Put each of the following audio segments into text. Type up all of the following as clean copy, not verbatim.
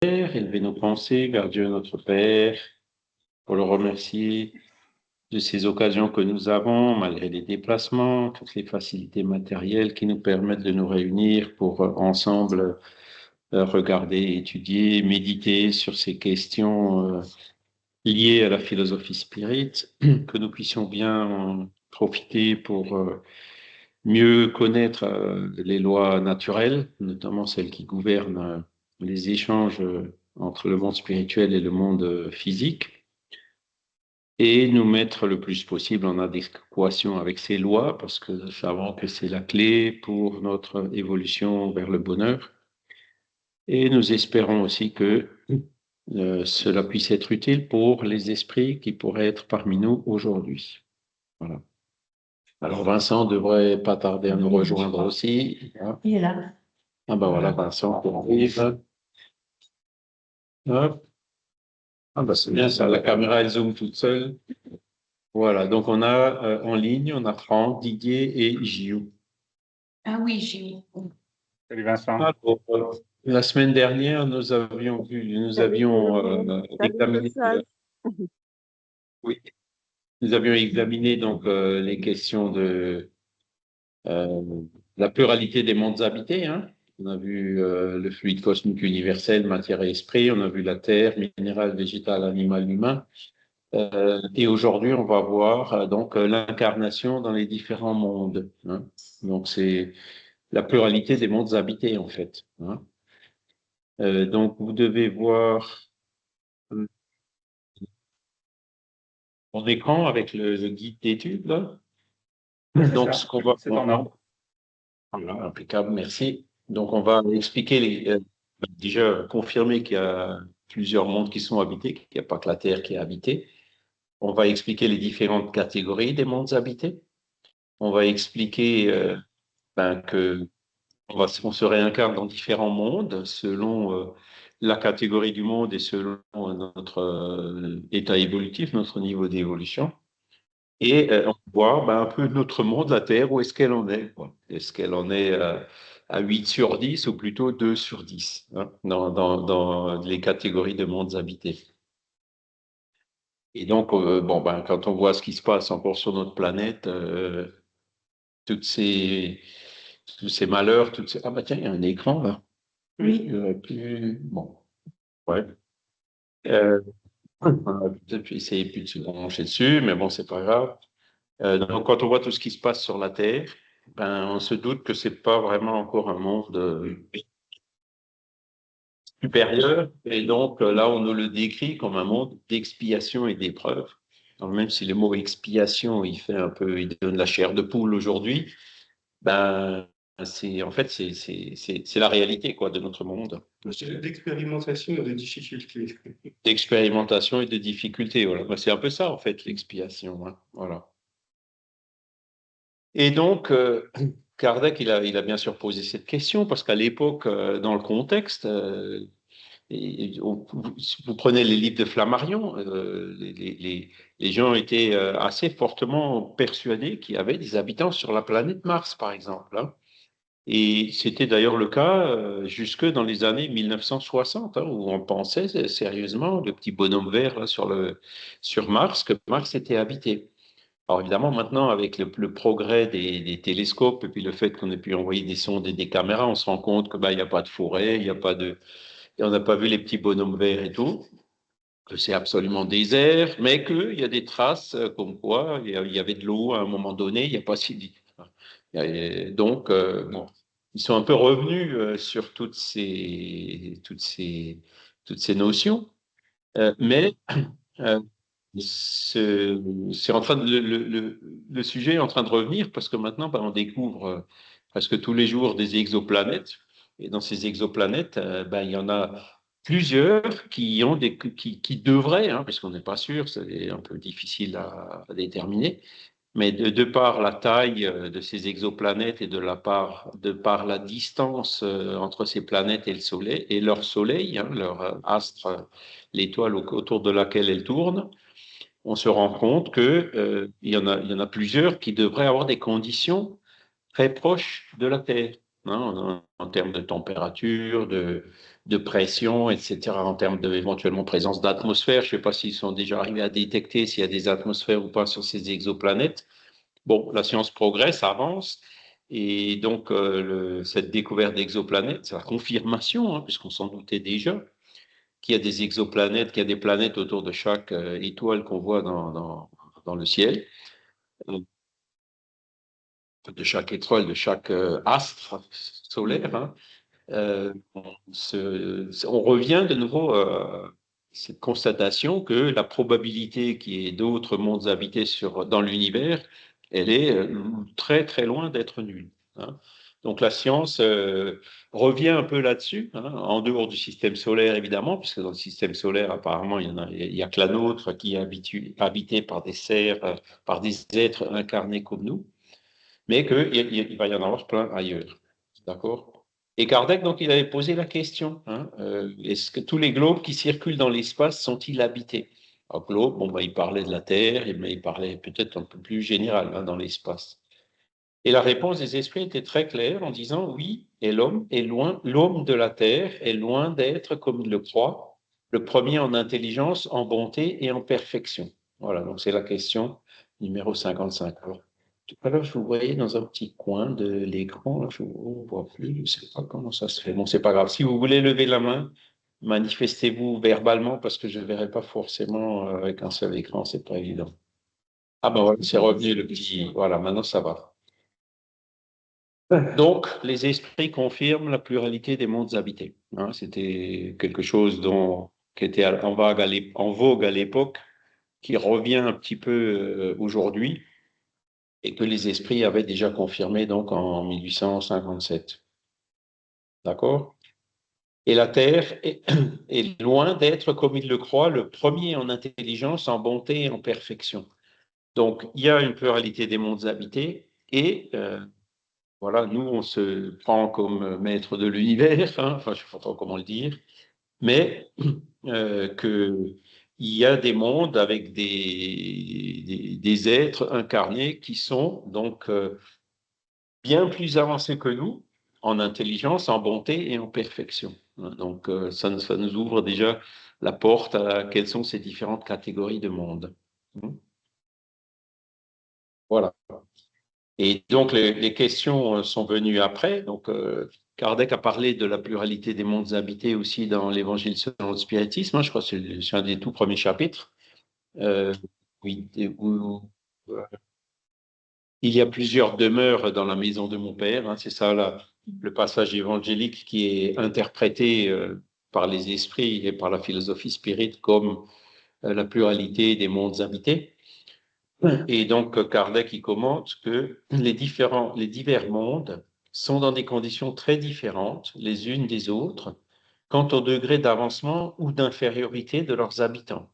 Élever nos pensées vers Dieu notre Père, pour le remercier de ces occasions que nous avons, malgré les déplacements, toutes les facilités matérielles qui nous permettent de nous réunir pour ensemble regarder, étudier, méditer sur ces questions liées à la philosophie spirit, que nous puissions bien en profiter pour mieux connaître les lois naturelles, notamment celles qui gouvernent les échanges entre le monde spirituel et le monde physique, et nous mettre le plus possible en adéquation avec ces lois, parce que nous savons que c'est la clé pour notre évolution vers le bonheur. Et nous espérons aussi que cela puisse être utile pour les esprits qui pourraient être parmi nous aujourd'hui. Voilà. Alors Vincent devrait pas tarder à nous rejoindre aussi. Il est là. Ah ben voilà, Vincent qui arrive. Hop. Ah ben c'est bien ça, la caméra elle zoome toute seule. Voilà, donc on a en ligne, on a Franck, Didier et Gilles. Ah oui, j'ai. Salut Vincent. Alors, la semaine dernière, nous avions examiné, oui, nous avions examiné donc les questions de euh, la pluralité des mondes habités, hein. On a vu le fluide cosmique universel, matière et esprit. On a vu la terre, minéral, végétal, animal, humain. Et aujourd'hui, on va voir donc l'incarnation dans les différents mondes, hein. Donc, c'est la pluralité des mondes habités, en fait, hein. Donc, vous devez voir mon écran avec le guide d'études, là. Donc, ce qu'on va... C'est en ordre. Voilà, impeccable, merci. Donc, on va expliquer, déjà confirmer qu'il y a plusieurs mondes qui sont habités, qu'il n'y a pas que la Terre qui est habitée. On va expliquer les différentes catégories des mondes habités. On va expliquer que on se réincarne dans différents mondes selon la catégorie du monde et selon notre état évolutif, notre niveau d'évolution. Et on voit un peu notre monde, la Terre, où est-ce qu'elle en est, quoi. Est-ce qu'elle en est à 8 sur 10 ou plutôt 2 sur 10, hein, dans les catégories de mondes habités. Et donc, quand on voit ce qui se passe encore sur notre planète, toutes ces, tous ces malheurs, Ah bah tiens, il y a un écran là. Oui. Il aurait pu... Bon, ouais. On a peut-être essayé plus de se brancher dessus, mais bon, c'est pas grave. Donc, quand on voit tout ce qui se passe sur la Terre, on se doute que c'est pas vraiment encore un monde supérieur. Et donc, là, on nous le décrit comme un monde d'expiation et d'épreuve. Alors, même si le mot expiation, il donne la chair de poule aujourd'hui, c'est la réalité, quoi, de notre monde. D'expérimentation et de difficulté. D'expérimentation et de difficulté, voilà. C'est un peu ça, en fait, l'expiation, hein. Voilà. Et donc, Kardec, il a bien sûr posé cette question, parce qu'à l'époque, dans le contexte, vous prenez les livres de Flammarion, les gens étaient assez fortement persuadés qu'il y avait des habitants sur la planète Mars, par exemple, hein. Et c'était d'ailleurs le cas jusque dans les années 1960, hein, où on pensait sérieusement, le petit bonhomme vert là, sur Mars, que Mars était habité. Alors évidemment, maintenant, avec le progrès des télescopes et puis le fait qu'on ait pu envoyer des sondes et des caméras, on se rend compte que il n'y a pas de forêt, il y a pas de, et on n'a pas vu les petits bonhommes verts et tout, que c'est absolument désert, mais qu'il y a des traces comme quoi il y avait de l'eau à un moment donné, il n'y a pas si vite. Donc, bon, ils sont un peu revenus sur toutes ces notions, mais euh, c'est en train le sujet est en train de revenir parce que maintenant, on découvre presque tous les jours des exoplanètes. Et dans ces exoplanètes, il y en a plusieurs qui devraient, hein, parce qu'on n'est pas sûr, c'est un peu difficile à déterminer, mais de par la taille de ces exoplanètes et de par la distance entre ces planètes et le Soleil et leur Soleil, hein, leur astre, l'étoile autour de laquelle elles tournent, on se rend compte que il y en a plusieurs qui devraient avoir des conditions très proches de la Terre. en termes de température, de pression, etc., en termes d'éventuellement présence d'atmosphère. Je ne sais pas s'ils sont déjà arrivés à détecter s'il y a des atmosphères ou pas sur ces exoplanètes. Bon, la science progresse, avance, et donc cette découverte d'exoplanètes, c'est la confirmation, puisqu'on s'en doutait déjà, qu'il y a des exoplanètes, qu'il y a des planètes autour de chaque étoile qu'on voit dans le ciel, de chaque étoile, de chaque astre solaire. On revient de nouveau à cette constatation que la probabilité qu'il y ait d'autres mondes habités dans l'univers, elle est très très loin d'être nulle. Donc la science revient un peu là-dessus, en dehors du système solaire évidemment, puisque dans le système solaire apparemment il y a que la nôtre qui est habité par des serres, par des êtres incarnés comme nous, mais qu'il va y en avoir plein ailleurs. D'accord? Et Kardec, donc, il avait posé la question, est-ce que tous les globes qui circulent dans l'espace sont-ils habités? Un globe, bon, il parlait de la Terre, mais il parlait peut-être un peu plus général dans l'espace. Et la réponse des esprits était très claire en disant oui, et l'homme est loin, l'homme de la Terre est loin d'être, comme il le croit, le premier en intelligence, en bonté et en perfection. Voilà, donc c'est la question numéro 55. Alors, tout à l'heure, je vous voyais dans un petit coin de l'écran, je ne vous vois plus, je ne sais pas comment ça se fait. Bon, c'est pas grave. Si vous voulez lever la main, manifestez-vous verbalement parce que je ne verrai pas forcément avec un seul écran, c'est pas évident. Ah ben voilà, c'est revenu le petit. Voilà, maintenant ça va. Donc, les esprits confirment la pluralité des mondes habités. C'était quelque chose qui était en vogue à l'époque, qui revient un petit peu aujourd'hui, et que les esprits avaient déjà confirmé donc en 1857. D'accord? Et la Terre est loin d'être, comme il le croit, le premier en intelligence, en bonté et en perfection. Donc, il y a une pluralité des mondes habités, et voilà, nous, on se prend comme maître de l'univers, enfin, je ne sais pas trop comment le dire, mais qu'il y a des mondes avec des êtres incarnés qui sont donc bien plus avancés que nous en intelligence, en bonté et en perfection. Donc, ça nous ouvre déjà la porte à quelles sont ces différentes catégories de mondes. Voilà. Et donc, les questions sont venues après. Donc, Kardec a parlé de la pluralité des mondes habités aussi dans l'Évangile selon le spiritisme. Je crois que c'est un des tout premiers chapitres. Oui, où il y a plusieurs demeures dans la maison de mon père. C'est ça, le passage évangélique qui est interprété par les esprits et par la philosophie spirite comme la pluralité des mondes habités. Et donc, Kardec y commente que les divers mondes sont dans des conditions très différentes les unes des autres quant au degré d'avancement ou d'infériorité de leurs habitants.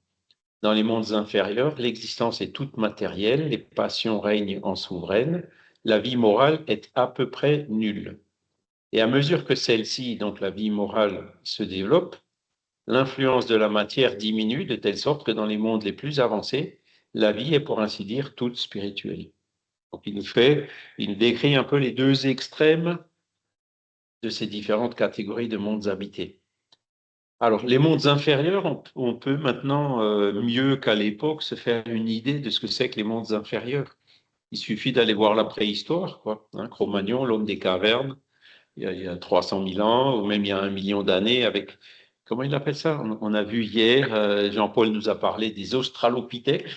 Dans les mondes inférieurs, l'existence est toute matérielle, les passions règnent en souveraine, la vie morale est à peu près nulle. Et à mesure que celle-ci, donc la vie morale, se développe, l'influence de la matière diminue de telle sorte que dans les mondes les plus avancés, la vie est pour ainsi dire toute spirituelle. Donc il décrit un peu les deux extrêmes de ces différentes catégories de mondes habités. Alors, les mondes inférieurs, on peut maintenant, mieux qu'à l'époque, se faire une idée de ce que c'est que les mondes inférieurs. Il suffit d'aller voir la préhistoire, quoi. Cro-Magnon, l'homme des cavernes, il y a 300 000 ans, ou même il y a 1 million d'années, avec, comment il appelle ça? On a vu hier, Jean-Paul nous a parlé des australopithèques.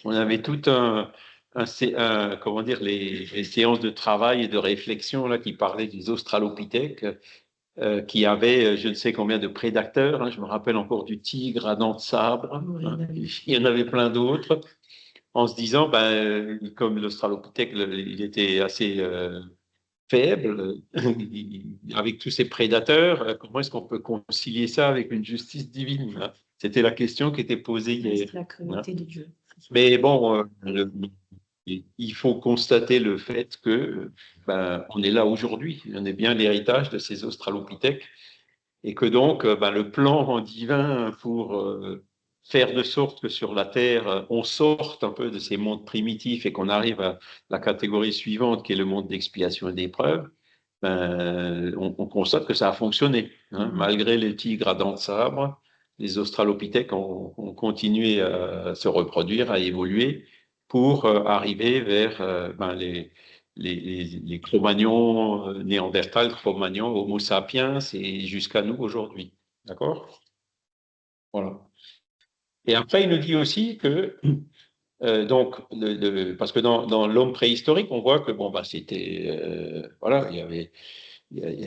On avait tout comment dire, les séances de travail et de réflexion là, qui parlaient des australopithèques, qui avaient je ne sais combien de prédateurs. Je me rappelle encore du tigre à dents de sabre. Il y en avait plein d'autres. En se disant, comme l'australopithèque, il était assez faible, avec tous ces prédateurs, comment est-ce qu'on peut concilier ça avec une justice divine? C'était la question qui était posée hier. C'est la cruauté de Dieu. Mais bon, il faut constater le fait que on est là aujourd'hui, on est bien l'héritage de ces australopithèques, et que donc le plan divin pour faire de sorte que sur la Terre, on sorte un peu de ces mondes primitifs et qu'on arrive à la catégorie suivante qui est le monde d'expiation et d'épreuve, on constate que ça a fonctionné. Malgré les tigres à dents de sabre, les australopithèques ont continué à se reproduire, à évoluer pour arriver vers les Cro-Magnons, Néandertal, Cro-Magnons, Homo sapiens et jusqu'à nous aujourd'hui. D'accord? Voilà. Et après, il nous dit aussi que donc, parce que dans l'homme préhistorique, on voit que bon, bah, c'était voilà,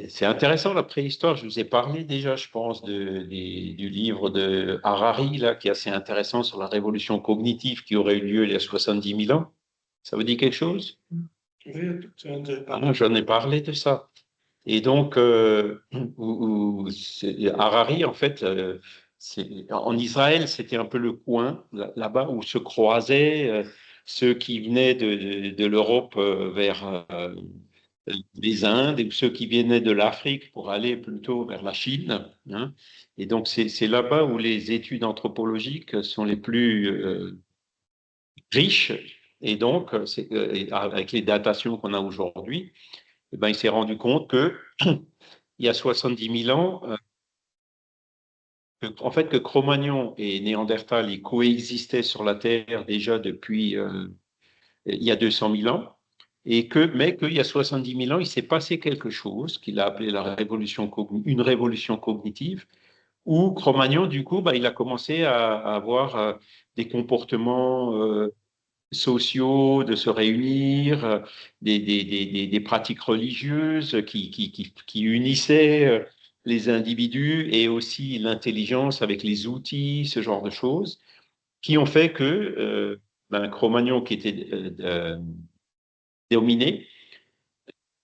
c'est intéressant la préhistoire. Je vous ai parlé déjà, je pense, du livre de Harari là, qui est assez intéressant sur la révolution cognitive qui aurait eu lieu il y a 70 000 ans. Ça vous dit quelque chose? Oui, tout J'en ai parlé de ça. Et donc, Harari, en fait, en Israël, c'était un peu le coin là-bas où se croisaient ceux qui venaient de l'Europe vers les Indes et ceux qui venaient de l'Afrique pour aller plutôt vers la Chine. Hein. Et donc, c'est là-bas où les études anthropologiques sont les plus riches. Et donc, avec les datations qu'on a aujourd'hui, eh ben, il s'est rendu compte que il y a 70 000 ans, en fait, que Cro-Magnon et Néandertal ils coexistaient sur la Terre déjà depuis il y a 200 000 ans, mais qu'il y a 70 000 ans, il s'est passé quelque chose qu'il a appelé une révolution cognitive, où Cro-Magnon, du coup, bah, il a commencé à avoir des comportements sociaux, de se réunir, des pratiques religieuses qui unissaient les individus et aussi l'intelligence avec les outils, ce genre de choses, qui ont fait que Cro-Magnon, qui était dominé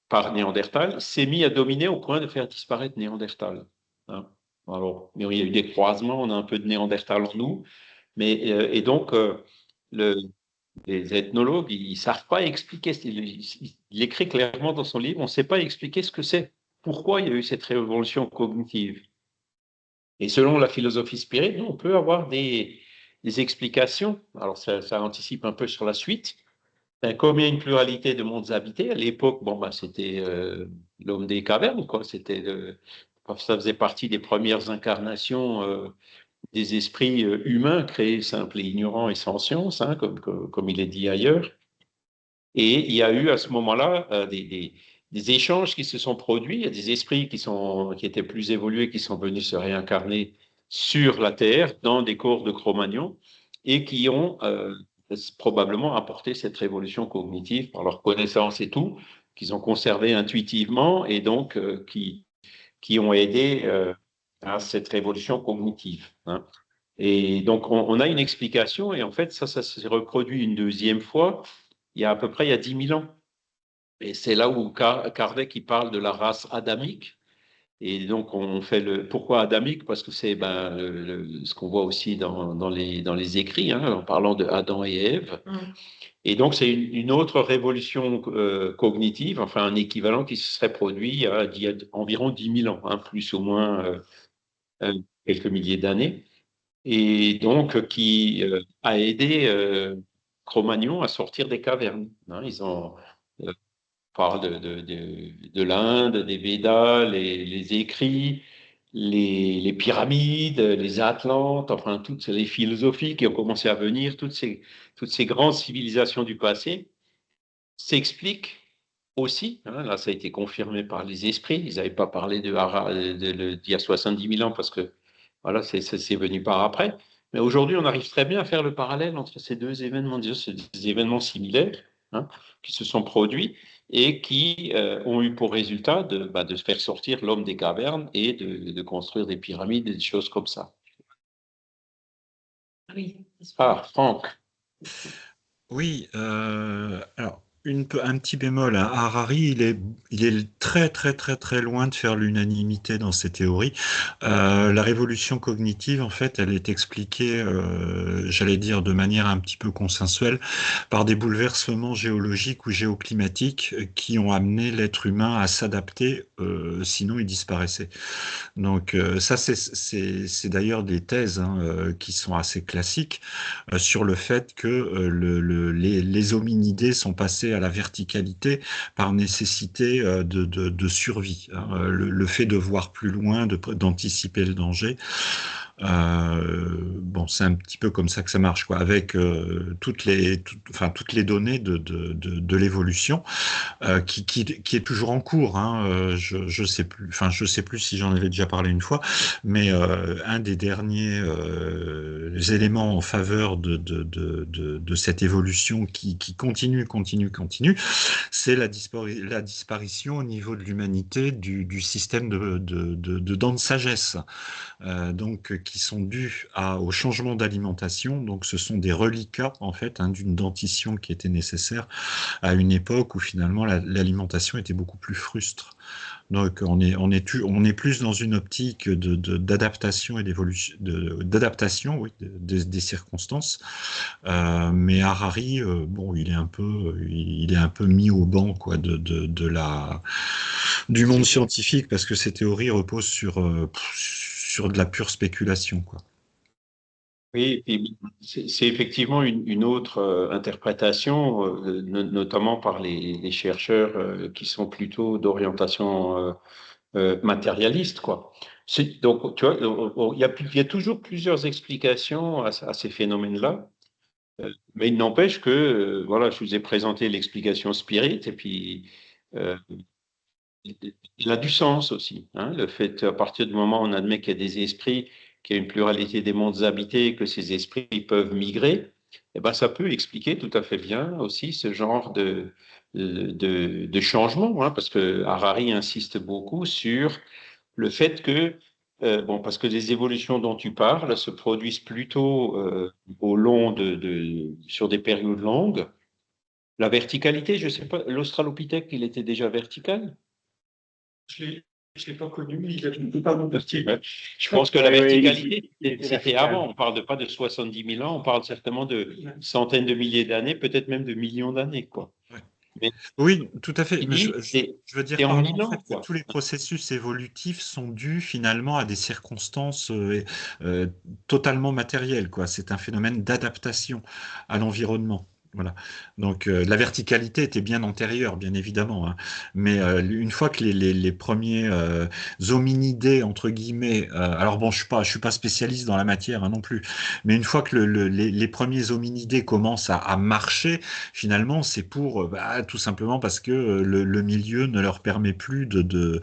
par Néandertal, s'est mis à dominer au point de faire disparaître Néandertal. Hein. Alors, il y a eu des croisements, on a un peu de Néandertal en nous, et donc les ethnologues, ils ne savent pas expliquer. Il écrit clairement dans son livre, on ne sait pas expliquer ce que c'est. Pourquoi il y a eu cette révolution cognitive? Et selon la philosophie spirit, nous, on peut avoir des explications. Alors, ça anticipe un peu sur la suite. Comme il y a une pluralité de mondes habités, à l'époque, bon, bah, c'était l'homme des cavernes, quoi. Ça faisait partie des premières incarnations des esprits humains créés simples et ignorants et sans science, hein, comme il est dit ailleurs. Et il y a eu à ce moment-là des échanges qui se sont produits. Il y a des esprits qui étaient plus évolués, qui sont venus se réincarner sur la Terre dans des corps de Cro-Magnon et qui ont probablement apporté cette révolution cognitive par leur connaissance et tout, qu'ils ont conservé intuitivement et donc qui ont aidé à cette révolution cognitive. Hein. Et donc, on a une explication, et en fait, ça s'est reproduit une deuxième fois, il y a à peu près 10 000 ans. Et c'est là où Kardec il parle de la race adamique. Et donc, on fait pourquoi adamique? Parce que c'est ce qu'on voit aussi dans les écrits, hein, en parlant de Adam et Ève. Et donc, c'est une autre révolution cognitive, enfin un équivalent qui se serait produit il y a environ 10 000 ans, hein, plus ou moins quelques milliers d'années. Et donc qui a aidé Cro-Magnon à sortir des cavernes. Hein. On parle de l'Inde, des Védas, les écrits, les pyramides, les Atlantes, enfin toutes les philosophies qui ont commencé à venir, toutes ces grandes civilisations du passé s'expliquent aussi, hein, là ça a été confirmé par les esprits, ils n'avaient pas parlé d'il y a 70 000 ans parce que voilà, c'est venu par après. Mais aujourd'hui, on arrive très bien à faire le parallèle entre ces deux événements, ces deux événements similaires hein, qui se sont produits et qui ont eu pour résultat de faire sortir l'homme des cavernes et de construire des pyramides et des choses comme ça. Oui. Ah, Franck. Oui, alors un petit bémol, hein. Harari, il est très très très très loin de faire l'unanimité dans ses théories. La révolution cognitive, en fait, elle est expliquée, j'allais dire, de manière un petit peu consensuelle, par des bouleversements géologiques ou géoclimatiques qui ont amené l'être humain à s'adapter, sinon il disparaissait. Donc ça, c'est d'ailleurs des thèses hein, qui sont assez classiques sur le fait que les hominidés sont passés à la verticalité par nécessité de survie, hein. Le fait de voir plus loin, d'anticiper le danger. Bon, c'est un petit peu comme ça que ça marche, quoi, avec toutes les données de l'évolution qui est toujours en cours, hein. Je sais plus, enfin je sais plus si j'en avais déjà parlé une fois, mais un des derniers éléments en faveur de cette évolution qui continue, c'est la disparition au niveau de l'humanité du système de dents de sagesse, donc qui sont dus au changement d'alimentation. Donc ce sont des reliquats en fait, hein, d'une dentition qui était nécessaire à une époque où finalement l'alimentation était beaucoup plus frustre. Donc on est plus dans une optique d'adaptation et d'évolution, d'adaptation, oui, des circonstances. Mais Harari, bon, il est un peu mis au banc, quoi, du monde scientifique, parce que ces théories reposent sur de la pure spéculation, quoi. Oui, et puis c'est effectivement une autre interprétation, notamment par les chercheurs qui sont plutôt d'orientation matérialiste, quoi. Donc, tu vois, il y a toujours plusieurs explications à ces phénomènes-là, mais il n'empêche que, voilà, je vous ai présenté l'explication spirit, et puis il a du sens aussi, hein, le fait, à partir du moment où on admet qu'il y a des esprits, qu'il y a une pluralité des mondes habités, que ces esprits peuvent migrer, eh ben, ça peut expliquer tout à fait bien aussi ce genre de changement, hein, parce que Harari insiste beaucoup sur le fait que, bon, parce que les évolutions dont tu parles se produisent plutôt au long sur des périodes longues. La verticalité, je ne sais pas, l'Australopithèque, il était déjà vertical? Je l'ai pas connu, mais il a tout pas mon parti. Ouais. Je pense que la Ouais, verticalité, il était c'était vertical. avant. On parle pas de 70 000 ans, on parle certainement de centaines de milliers d'années, peut-être même de millions d'années, quoi. Ouais. Mais Oui, tout à fait. il Mais dit, je veux dire c'est en par là, 1000 en fait, ans, que quoi. tous les processus évolutifs sont dus finalement à des circonstances totalement matérielles, quoi. C'est un phénomène d'adaptation à l'environnement. Voilà. Donc la verticalité était bien antérieure, bien évidemment, hein. Mais une fois que les premiers hominidés entre guillemets, alors bon, je suis pas spécialiste dans la matière, hein, non plus, mais une fois que les premiers hominidés commencent à marcher, finalement, c'est pour tout simplement parce que le milieu ne leur permet plus de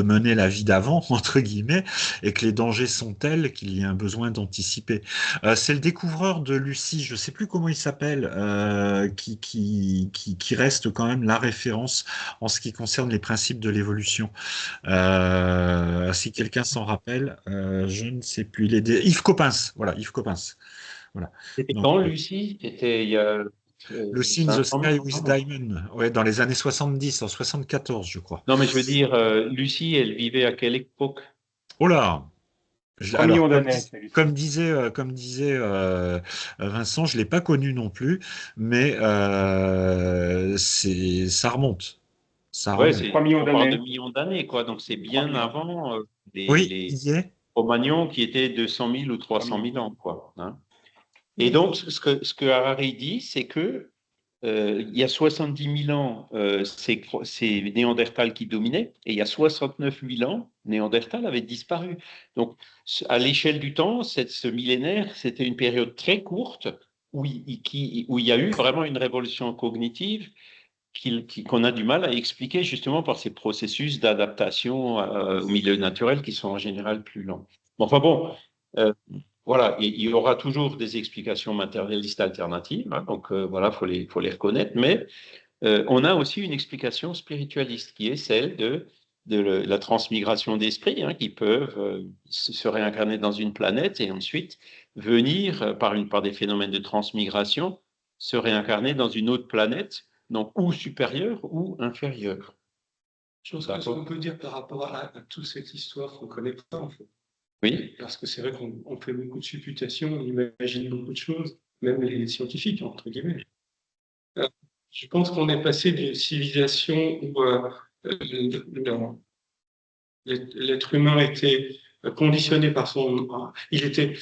mener la vie d'avant, entre guillemets, et que les dangers sont tels qu'il y a un besoin d'anticiper. C'est le découvreur de Lucie, je ne sais plus comment il s'appelle, qui reste quand même la référence en ce qui concerne les principes de l'évolution. Si quelqu'un s'en rappelle, je ne sais plus. Yves Coppens, voilà, Yves Coppens. Voilà. C'était Donc, quand, Lucie? C'était il y a Lucy in the 500 Sky 000 with ans. Diamond, ouais, dans les années 70, en 74, je crois. Non, mais je veux dire, Lucie, elle vivait à quelle époque? Oh là! 3 Alors, millions d'années, c'est Lucie. comme disait Vincent, je l'ai pas connu non plus, mais ça remonte. Ça Ouais, remonte. 3 millions on parle de d'années. millions d'années, quoi. Donc, c'est 3 bien millions. avant Oui, les il y est. Cro-Magnons qui étaient 200 000 ou 3 300 millions. 000 ans, quoi, hein. Et donc, ce que Harari dit, c'est que il y a 70 000 ans, c'est Néandertal qui dominait, et il y a 69 000 ans, Néandertal avait disparu. Donc, à l'échelle du temps, ce millénaire, c'était une période très courte où il y a eu vraiment une révolution cognitive qu'on a du mal à expliquer justement par ces processus d'adaptation au milieu naturel qui sont en général plus lents. Enfin bon, euh, voilà, il y aura toujours des explications matérialistes alternatives, hein, donc voilà, faut les reconnaître, mais on a aussi une explication spiritualiste qui est celle de la transmigration d'esprits, hein, qui peuvent se réincarner dans une planète et ensuite venir, par des phénomènes de transmigration, se réincarner dans une autre planète, donc ou supérieure ou inférieure. Je pense que ce qu'on peut dire par rapport à toute cette histoire qu'on ne connaît pas, en fait. Oui, Parce que c'est vrai qu'on fait beaucoup de supputations, on imagine beaucoup de choses, même les scientifiques, entre guillemets. Je pense qu'on est passé d'une civilisation où l'être humain était conditionné par il était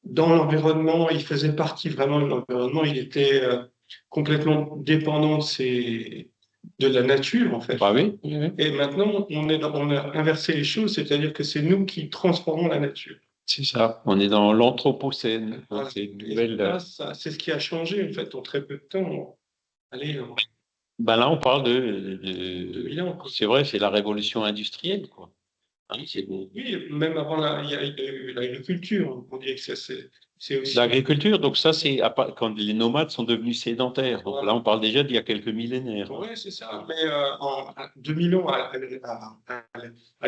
dans l'environnement, il faisait partie vraiment de l'environnement, il était complètement dépendants de la nature, en fait. Bah oui, oui, oui. Et maintenant, on a inversé les choses, c'est-à-dire que c'est nous qui transformons la nature. C'est ça. On est dans l'anthropocène. Voilà. C'est une Et nouvelle. là, c'est ce qui a changé, en fait, en très peu de temps. Allez, Ben là, on parle 2000 ans, quoi. c'est vrai, c'est la révolution industrielle, quoi. Hein, Oui, même avant, il y a eu l'agriculture. On dirait que c'est aussi. l'agriculture, donc ça, c'est quand les nomades sont devenus sédentaires. Donc Voilà. là, on parle déjà d'il y a quelques millénaires. Oui, c'est ça. Mais à 2000 ans, à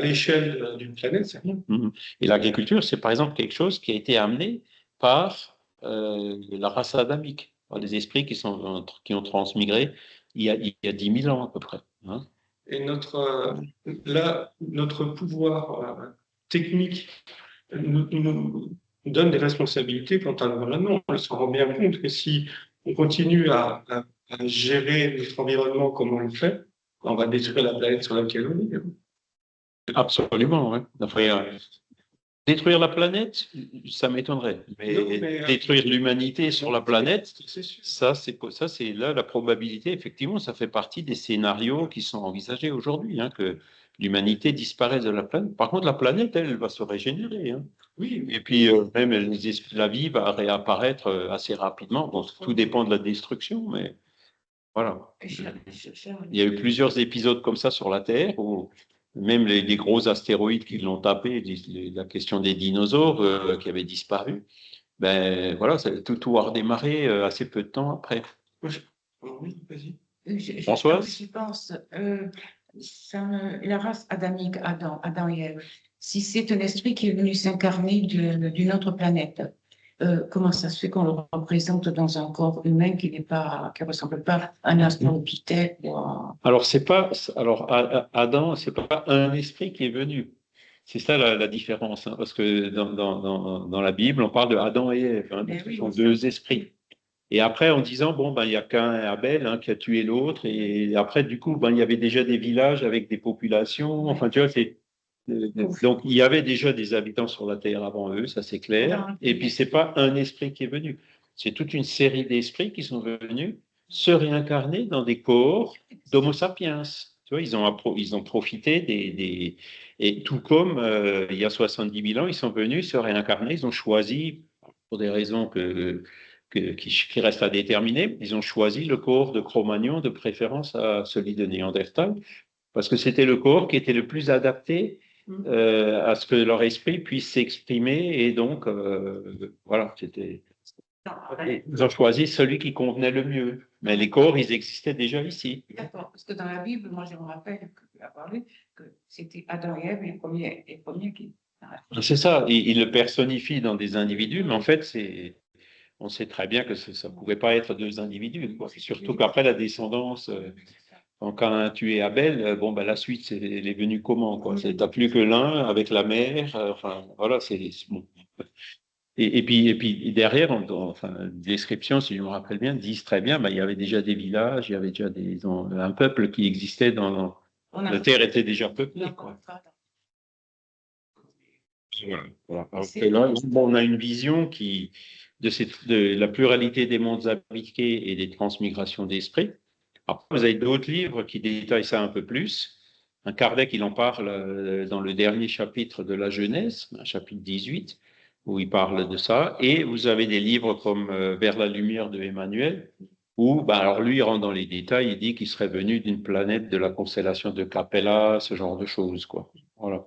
l'échelle d'une planète, c'est rien. Mhm. Et l'agriculture, c'est par exemple quelque chose qui a été amené par la race adamique, par des esprits qui ont transmigré il y a 10 000 ans à peu près. Hein. Et notre pouvoir technique nous donne des responsabilités quant à l'environnement. On se rend bien compte que si on continue à gérer notre environnement comme on le fait, on va détruire la planète sur laquelle on est. Absolument, oui. Détruire la planète, ça m'étonnerait. Mais, Non, mais, détruire l'humanité sur la planète, c'est sûr. ça, c'est là la probabilité. Effectivement, ça fait partie des scénarios qui sont envisagés aujourd'hui, hein, que l'humanité disparaisse de la planète. Par contre, la planète, elle, va se régénérer. Hein. Oui, Et puis, même la vie va réapparaître assez rapidement. Bon, tout dépend de la destruction, mais voilà. Il y a eu plusieurs épisodes comme ça sur la Terre où même les gros astéroïdes qui l'ont tapé, la question des dinosaures qui avaient disparu, ben voilà, tout a redémarré assez peu de temps après. oui, vas-y. Françoise? Je pense, la race adamique, Adam et Ève, si c'est un esprit qui est venu s'incarner d'une autre planète, comment ça se fait qu'on le représente dans un corps humain qui ressemble pas à un australopithèque Alors Adam, c'est pas un esprit qui est venu. C'est ça la différence, hein, parce que dans la Bible, on parle de Adam et Ève, hein, donc ce sont deux esprits. Et après, en disant, bon, ben, il y a qu'un Abel hein, qui a tué l'autre, et après, du coup, ben, il y avait déjà des villages avec des populations, enfin, tu vois, donc, il y avait déjà des habitants sur la Terre avant eux, ça c'est clair. Et puis, c'est pas un esprit qui est venu, c'est toute une série d'esprits qui sont venus se réincarner dans des corps d'Homo sapiens. Tu vois, ils ont profité et tout comme il y a 70 000 ans, ils sont venus se réincarner, ils ont choisi, pour des raisons qui restent à déterminer, ils ont choisi le corps de Cro-Magnon de préférence à celui de Néandertal, parce que c'était le corps qui était le plus adapté à ce que leur esprit puisse s'exprimer, et donc, voilà, ils ont choisi celui qui convenait le mieux. Mais les corps, ils existaient déjà ici. D'accord, parce que dans la Bible, moi je me rappelle que tu as parlé que c'était Adam et Ève les premiers qui. C'est ça, ils le personnifient dans des individus, mais en fait, on sait très bien que ça ne pouvait pas être deux individus, quoi. Surtout qu'après la descendance, quand on a tué Abel, bon, ben, la suite, elle est venue comment, quoi. Tu n'as plus que l'un avec la mère, enfin, voilà, c'est bon. Et puis derrière, enfin, les descriptions, si je me rappelle bien, disent très bien, ben, il y avait déjà des villages, il y avait déjà un peuple qui existait la terre était déjà peuplée, quoi. Voilà. Alors que là, bon, on a une vision de la pluralité des mondes habités et des transmigrations d'esprit. Après, vous avez d'autres livres qui détaillent ça un peu plus. Un Kardec, il en parle dans le dernier chapitre de la Genèse, un chapitre 18, où il parle de ça. Et vous avez des livres comme Vers la lumière de Emmanuel, où, ben, alors lui, il rentre dans les détails, il dit qu'il serait venu d'une planète de la constellation de Capella, ce genre de choses, quoi. Voilà.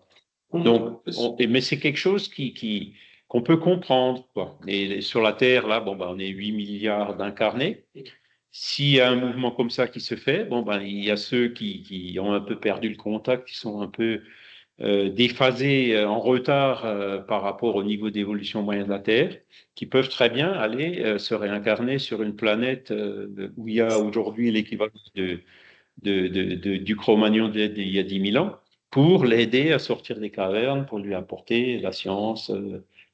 Donc, mais c'est quelque chose qu'on peut comprendre, quoi. Et sur la Terre, là, bon, ben, on est 8 milliards d'incarnés. S'il y a un mouvement comme ça qui se fait, bon, ben, il y a ceux qui ont un peu perdu le contact, qui sont un peu déphasés, en retard par rapport au niveau d'évolution moyen de la Terre, qui peuvent très bien aller se réincarner sur une planète où il y a aujourd'hui l'équivalent du Cro-Magnon d'il y a 10 000 ans, pour l'aider à sortir des cavernes, pour lui apporter la science,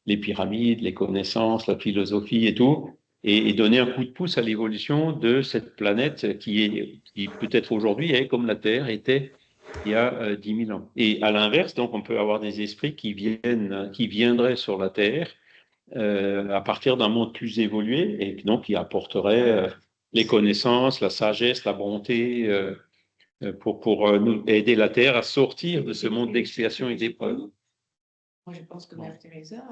les pyramides, les connaissances, la philosophie et tout, et donner un coup de pouce à l'évolution de cette planète qui peut-être aujourd'hui est comme la Terre était il y a 10 000 ans. Et à l'inverse, donc, on peut avoir des esprits qui viendraient sur la Terre à partir d'un monde plus évolué et donc qui apporteraient les connaissances, la sagesse, la bonté, pour nous aider la Terre à sortir de ce monde d'expiation et d'épreuve. Moi, je pense que Mère Teresa,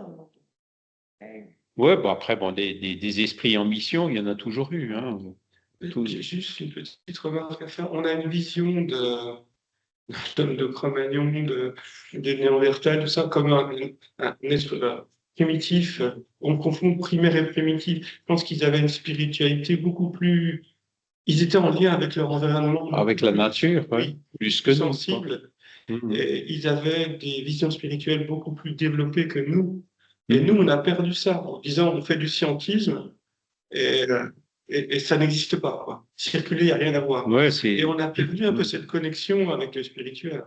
Ouais, bon, après, bon, des esprits en mission, il y en a toujours eu. Hein. J'ai juste une petite remarque à faire. On a une vision de Cro-Magnon, de Néandertal, tout ça, comme un être primitif. On confond primaire et primitif. Je pense qu'ils avaient une spiritualité beaucoup plus. Ils étaient en lien avec leur environnement. Avec la nature, ouais, Oui, plus que nous, quoi. sensibles. Mhm. Et ils avaient des visions spirituelles beaucoup plus développées que nous. Et nous, on a perdu ça en disant on fait du scientisme et, et ça n'existe pas, quoi. Circuler, il n'y a rien à voir. Ouais, Et on a perdu un peu cette connexion avec le spirituel.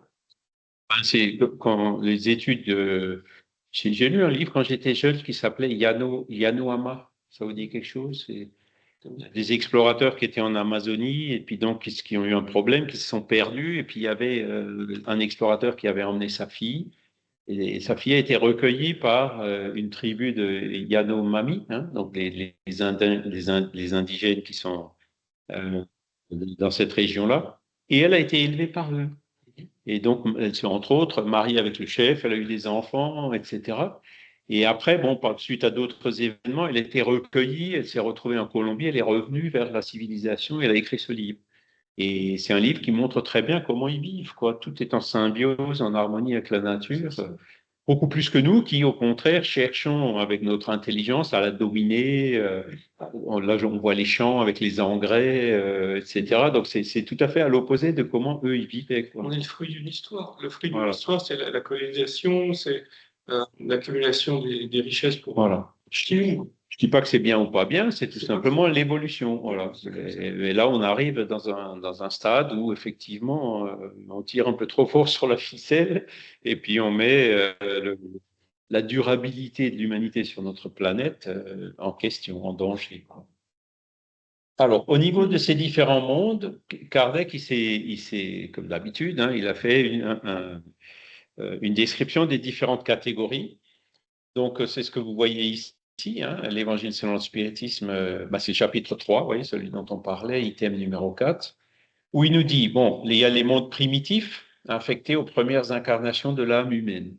c'est quand les études de... J'ai lu un livre quand j'étais jeune qui s'appelait Yanomama. Ça vous dit quelque chose? C'est des explorateurs qui étaient en Amazonie et puis donc qui ont eu un problème, qui se sont perdus. Et puis il y avait un explorateur qui avait emmené sa fille. Et sa fille a été recueillie par une tribu de Yanomami, hein, donc les indigènes qui sont euh, dans cette région-là. Et elle a été élevée par eux. Et donc, elle s'est entre autres mariée avec le chef, elle a eu des enfants, etc. Et après, bon, suite à d'autres événements, elle a été recueillie, elle s'est retrouvée en Colombie, elle est revenue vers la civilisation et elle a écrit ce livre. Et c'est un livre qui montre très bien comment ils vivent, quoi. Tout est en symbiose, en harmonie avec la nature, beaucoup plus que nous qui, au contraire, cherchons avec notre intelligence à la dominer. Là, on voit les champs avec les engrais, etc. Donc, c'est tout à fait à l'opposé de comment eux, ils vivaient, quoi. On est le fruit d'une histoire. Le fruit d'une Voilà. histoire, c'est la colonisation, c'est l'accumulation des richesses pour Voilà. Chine. Je dis pas que c'est bien ou pas bien, c'est tout C'est simplement pas- l'évolution. Voilà. Et là, on arrive dans un stade où effectivement, on tire un peu trop fort sur la ficelle et puis on met la durabilité de l'humanité sur notre planète en question, en danger, quoi. Alors, au niveau de ces différents mondes, Kardec, comme d'habitude, hein, il a fait une description des différentes catégories. Donc, c'est ce que vous voyez ici, hein, l'Évangile selon le spiritisme, c'est le chapitre 3, vous voyez, celui dont on parlait, item numéro 4, où il nous dit, bon, il y a les mondes primitifs affectés aux premières incarnations de l'âme humaine.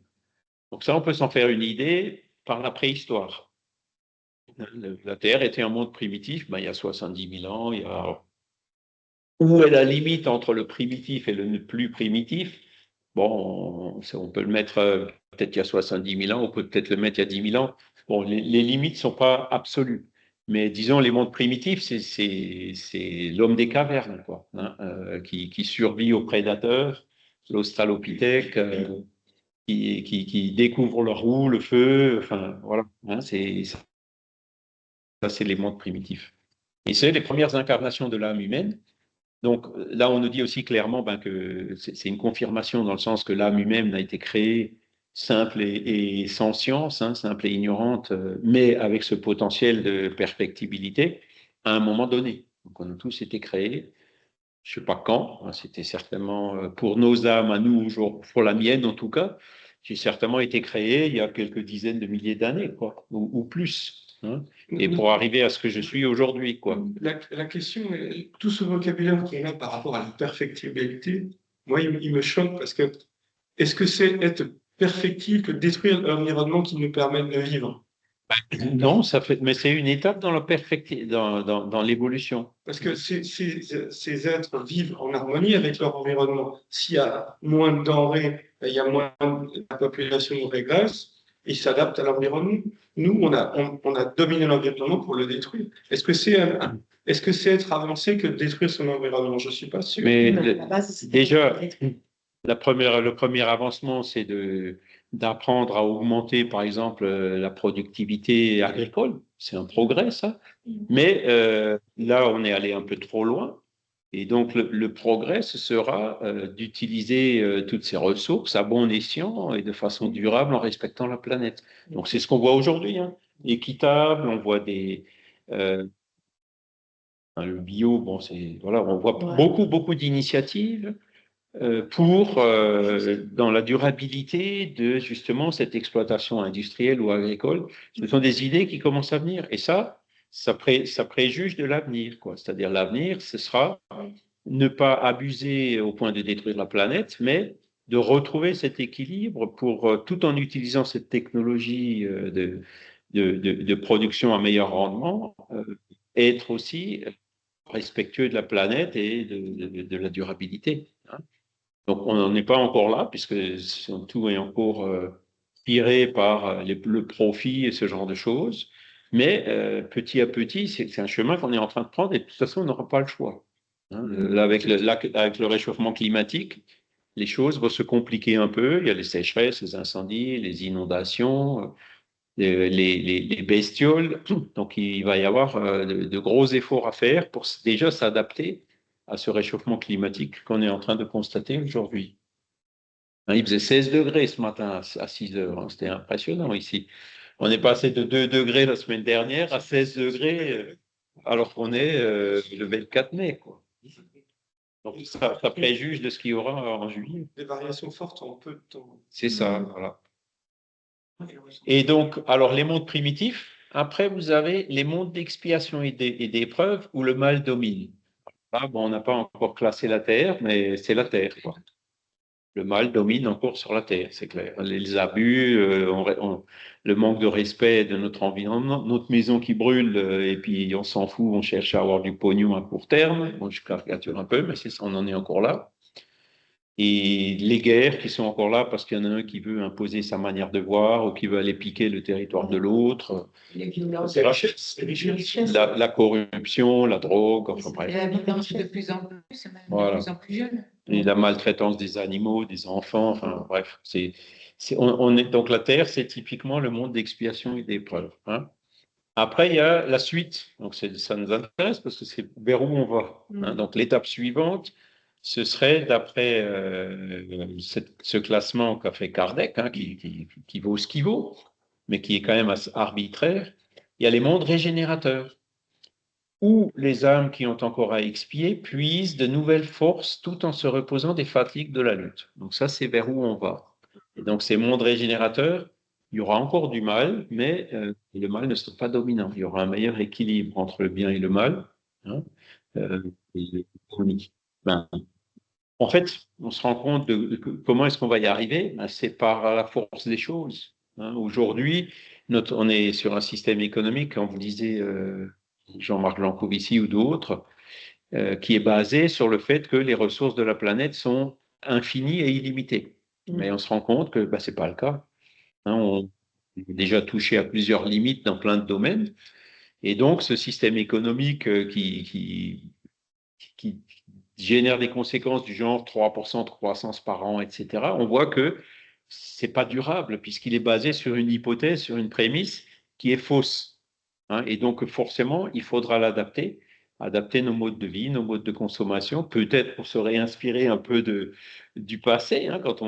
Donc ça, on peut s'en faire une idée par la préhistoire. La Terre était un monde primitif, il y a 70 000 ans, où est la limite entre le primitif et le plus primitif? Bon, on peut le mettre peut-être il y a 70 000 ans, on peut peut-être le mettre il y a 10 000 ans. Bon, les limites ne sont pas absolues. Mais disons, les mondes primitifs, c'est l'homme des cavernes, quoi, hein, qui survit aux prédateurs, l'australopithèque, qui découvre le roux, le feu, enfin, voilà, hein, ça, c'est les mondes primitifs. Et c'est les premières incarnations de l'âme humaine. Donc là, on nous dit aussi clairement que c'est une confirmation dans le sens que l'âme humaine a été créée simple et sans science, hein, simple et ignorante, mais avec ce potentiel de perfectibilité à un moment donné. Donc on a tous été créés, je ne sais pas quand, hein, c'était certainement pour nos âmes, à nous, pour la mienne en tout cas, j'ai certainement été créé il y a quelques dizaines de milliers d'années, quoi, ou plus. Hein, et pour arriver à ce que je suis aujourd'hui, quoi. La question est, tout ce vocabulaire qu'on a par rapport à la perfectibilité, moi, il me choque parce que est-ce que c'est être perfectible que détruire l'environnement qui nous permet de vivre? Non, mais c'est une étape dans dans l'évolution. Parce que ces êtres vivent en harmonie avec leur environnement. S'il y a moins de denrées, il y a moins, la population régresse, ils s'adaptent à l'environnement. Nous, on a dominé l'environnement pour le détruire. Est-ce que c'est être avancé que de détruire son environnement? Je ne suis pas sûr. Mais la base, c'est déjà, le premier avancement, c'est d'apprendre à augmenter, par exemple, la productivité agricole. C'est un progrès, ça. Mais là, on est allé un peu trop loin. Et donc, le progrès, ce sera d'utiliser toutes ces ressources à bon escient et de façon durable en respectant la planète. Donc, c'est ce qu'on voit aujourd'hui, hein. Équitable, on voit le bio, bon, voilà, on voit beaucoup d'initiatives dans la durabilité de justement cette exploitation industrielle ou agricole. Ce sont des idées qui commencent à venir. Et ça, ça préjuge de l'avenir, quoi. C'est-à-dire l'avenir, ce sera ne pas abuser au point de détruire la planète, mais de retrouver cet équilibre pour, tout en utilisant cette technologie de production à meilleur rendement, être aussi respectueux de la planète et de la durabilité. Hein. Donc, on n'en est pas encore là, puisque tout est encore tiré par le profit et ce genre de choses. Mais petit à petit, c'est un chemin qu'on est en train de prendre et de toute façon, on n'aura pas le choix. Hein. Là, avec le réchauffement climatique, les choses vont se compliquer un peu. Il y a les sécheresses, les incendies, les inondations, les bestioles. Donc, il va y avoir de gros efforts à faire pour déjà s'adapter à ce réchauffement climatique qu'on est en train de constater aujourd'hui. Hein, il faisait 16 degrés ce matin à 6 heures. Hein, c'était impressionnant ici. On est passé de 2 degrés la semaine dernière à 16 degrés alors qu'on est le 24 mai. Quoi. Donc, ça préjuge de ce qu'il y aura en juillet. Des variations fortes en peu de temps. C'est ça, voilà. Et donc, alors les mondes primitifs, après vous avez les mondes d'expiation et d'épreuve où le mal domine. Là, bon, on n'a pas encore classé la Terre, mais c'est la Terre, quoi. Le mal domine encore sur la Terre, c'est clair. Les abus, le manque de respect de notre environnement, notre maison qui brûle, et puis on s'en fout, on cherche à avoir du pognon à court terme. Moi, je caricature un peu, mais on en est encore là. Et les guerres qui sont encore là parce qu'il y en a un qui veut imposer sa manière de voir ou qui veut aller piquer le territoire de l'autre. La corruption, la drogue, enfin bref. La violence de plus en plus, même Voilà. de plus en plus jeune. Et la maltraitance des animaux, des enfants, enfin bref. On est, donc la Terre, c'est typiquement le monde d'expiation et d'épreuve. Hein. Après, il y a la suite. Donc ça nous intéresse parce que c'est vers où on va. Hein. Donc l'étape suivante, ce serait, d'après ce classement qu'a fait Kardec, hein, qui vaut ce qu'il vaut, mais qui est quand même assez arbitraire, il y a les mondes régénérateurs, où les âmes qui ont encore à expier puisent de nouvelles forces tout en se reposant des fatigues de la lutte. Donc ça, c'est vers où on va. Et donc ces mondes régénérateurs, il y aura encore du mal, mais le mal ne sera pas dominant. Il y aura un meilleur équilibre entre le bien et le mal. Hein, et ben, en fait, on se rend compte de comment est-ce qu'on va y arriver. Ben, c'est par la force des choses. Hein. Aujourd'hui, on est sur un système économique, comme vous disiez, Jean-Marc Jancovici ou d'autres, qui est basé sur le fait que les ressources de la planète sont infinies et illimitées. Mais on se rend compte que ce n'est pas le cas. Hein, on est déjà touché à plusieurs limites dans plein de domaines. Et donc, ce système économique qui génère des conséquences du genre 3% de croissance par an, etc., on voit que ce n'est pas durable puisqu'il est basé sur une hypothèse, sur une prémisse qui est fausse. Hein, et donc, forcément, il faudra l'adapter, adapter nos modes de vie, nos modes de consommation, peut-être pour se réinspirer un peu du passé, hein, quand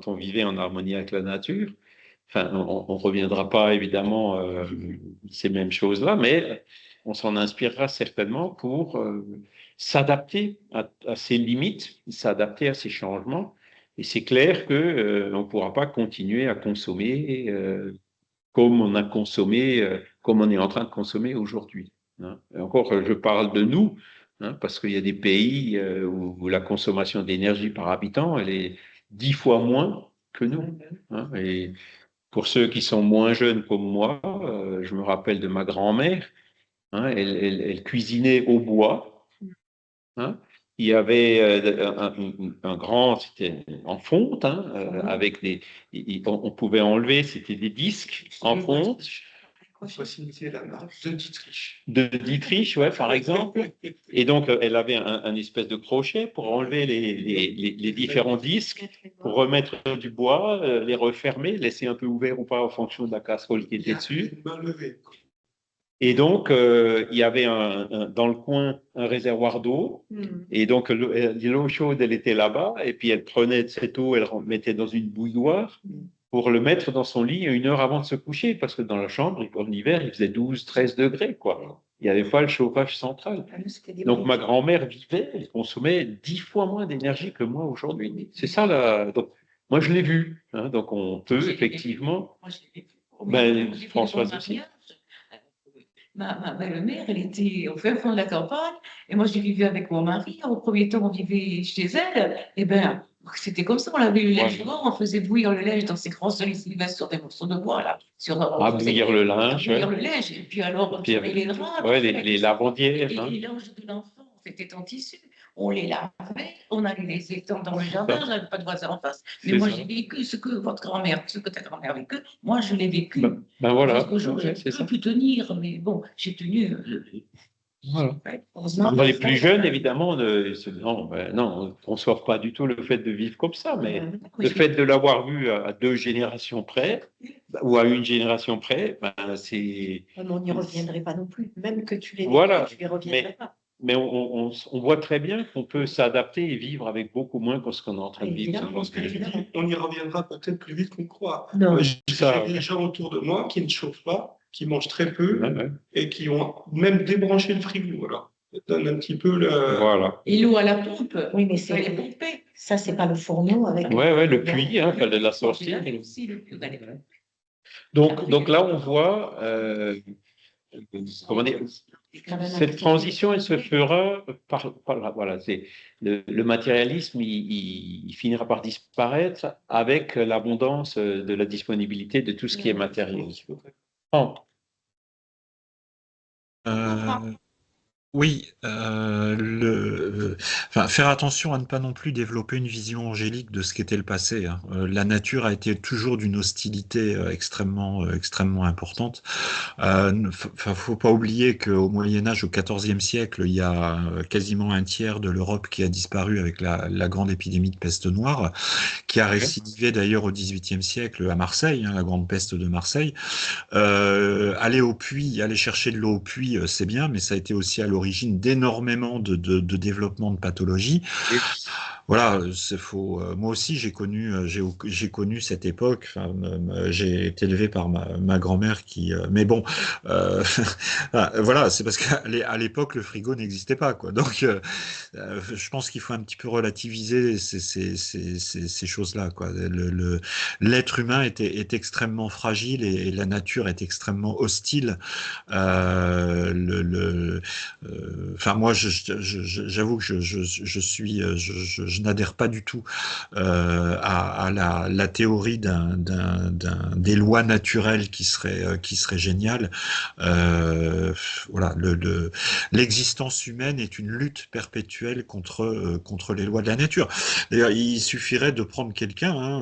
on vivait en harmonie avec la nature. Enfin, on ne reviendra pas évidemment ces mêmes choses-là, mais on s'en inspirera certainement pour s'adapter à ces limites, s'adapter à ces changements. Et c'est clair qu'on ne pourra pas continuer à consommer comme on a consommé, comme on est en train de consommer aujourd'hui. Hein. Et encore, je parle de nous, hein, parce qu'il y a des pays où la consommation d'énergie par habitant, elle est 10 fois moins que nous. Hein. Et pour ceux qui sont moins jeunes comme moi, je me rappelle de ma grand-mère, hein, elle cuisinait au bois. Hein. Il y avait un grand, c'était en fonte, hein, avec on pouvait enlever, c'était des disques en fonte. Faciliter la marche de Dietrich. De Dietrich, ouais, par exemple. Et donc, elle avait un espèce de crochet pour enlever les différents disques, pour remettre du bois, les refermer, laisser un peu ouvert ou pas en fonction de la casserole qui était dessus. Et donc, il y avait dans le coin un réservoir d'eau. Et donc, l'eau chaude, elle était là-bas. Et puis, elle prenait cette eau, elle mettait dans une bouilloire pour le mettre dans son lit 1 heure avant de se coucher. Parce que dans la chambre, en hiver, il faisait 12, 13 degrés, quoi. Il n'y avait pas le chauffage central. Donc, ma grand-mère vivait, elle consommait 10 fois moins d'énergie que moi aujourd'hui. C'est ça, là. Donc, moi, je l'ai vu. Hein, donc, on peut effectivement... Françoise aussi. ma belle-mère, elle était au fin fond de la campagne, et moi, j'ai vécu avec mon mari. Au premier temps, on vivait chez elle, et ben, c'était comme ça, on lavait le linge dehors, on faisait bouillir le linge dans ces grands solliciteurs sur des morceaux de bois, là. À bouillir le linge, bouillir le linge, et puis alors, on puis tournait les draps. ouais, les lavandières. Et les linges de l'enfant, c'était en tissu. On les lavait, on allait les étendre dans le jardin, je n'avais pas de voisin en face. Mais moi, j'ai vécu ce que votre grand-mère, ce que ta grand-mère a vécu, moi, je l'ai vécu. Ben voilà. Jusqu'au jour où j'ai pu tenir, mais bon, j'ai tenu. Voilà. Ouais, Dans les plus jeunes, évidemment, non, on ne conçoit pas du tout le fait de vivre comme ça, mais le fait de l'avoir vu à 2 générations près, ou à 1 génération près, c'est... On n'y reviendrait pas non plus, même que tu l'aies vécu, Voilà. tu n'y reviendrais pas. Mais on voit très bien qu'on peut s'adapter et vivre avec beaucoup moins que ce qu'on est en train de vivre. On y reviendra peut-être plus vite qu'on croit. Non. J'ai des gens autour de moi qui ne chauffent pas, qui mangent très peu et qui ont même débranché le frigo. Alors, ça donne un petit peu le... Voilà. Et l'eau à la pompe. Oui, mais c'est pompée. Ça, c'est pas le fourneau avec. Ouais, le puits, fallait la sortir. Donc là, on voit, comment dire, cette transition, elle se fera voilà, c'est le matérialisme, il finira par disparaître avec l'abondance de la disponibilité de tout ce qui est matériel. Oui, faire attention à ne pas non plus développer une vision angélique de ce qu'était le passé, hein. La nature a été toujours d'une hostilité extrêmement importante. Faut pas oublier qu'au Moyen Âge, au XIVe siècle, il y a quasiment un tiers de l'Europe qui a disparu avec la grande épidémie de peste noire, qui a récidivé d'ailleurs au XVIIIe siècle à Marseille, hein, la grande peste de Marseille. Aller au puits, aller chercher de l'eau au puits, c'est bien, mais ça a été aussi à l'origine d'énormément de développement de pathologies. Oui. Voilà, c'est faux. Moi aussi, j'ai connu cette époque. Enfin, j'ai été élevé par ma grand-mère qui. Mais bon, voilà, c'est parce qu'à l'époque, le frigo n'existait pas, quoi. Donc, je pense qu'il faut un petit peu relativiser ces choses-là, quoi. L'être humain est extrêmement fragile et la nature est extrêmement hostile. Enfin, moi, j'avoue que je n'adhère pas du tout à la théorie des lois naturelles qui serait géniale. Voilà, l'existence humaine est une lutte perpétuelle contre les lois de la nature. D'ailleurs, il suffirait de prendre quelqu'un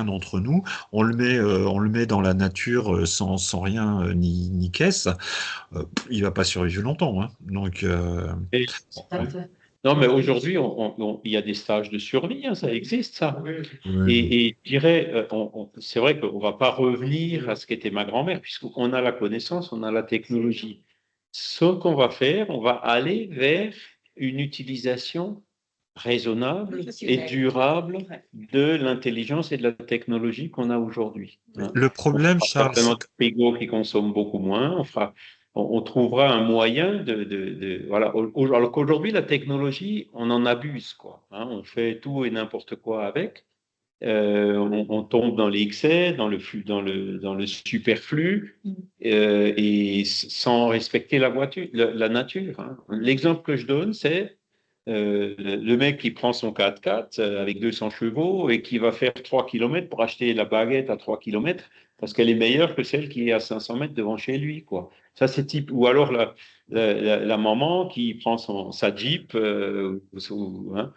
d'entre nous, on le met dans la nature sans rien ni caisse, il va pas survivre longtemps, hein. Donc, non, mais aujourd'hui, il y a des stages de survie, hein, ça existe, ça. oui. Et je dirais, c'est vrai qu'on ne va pas revenir à ce qu'était ma grand-mère, puisqu'on a la connaissance, on a la technologie. Ce qu'on va faire, on va aller vers une utilisation raisonnable et durable de l'intelligence et de la technologie qu'on a aujourd'hui. Hein. Le problème, Charles, c'est notre frigo qui consomme beaucoup moins. On trouvera un moyen voilà. Alors qu'aujourd'hui, la technologie, on en abuse, quoi. Hein, on fait tout et n'importe quoi avec. On tombe dans les excès, dans le superflu, et sans respecter la nature. Hein. L'exemple que je donne, c'est le mec qui prend son 4x4 avec 200 chevaux et qui va faire 3 km pour acheter la baguette à 3 km parce qu'elle est meilleure que celle qui est à 500 mètres devant chez lui, quoi. Ça, c'est type. Ou alors la maman qui prend sa Jeep hein,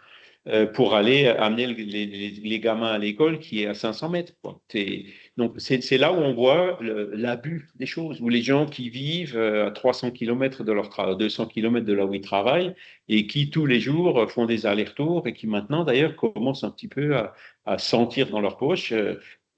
pour aller amener les gamins à l'école qui est à 500 mètres, quoi. Donc, c'est là où on voit l'abus des choses, où les gens qui vivent à 300 km de leur travail, 200 km de là où ils travaillent, et qui tous les jours font des allers-retours, et qui maintenant, d'ailleurs, commencent un petit peu à sentir dans leur poche,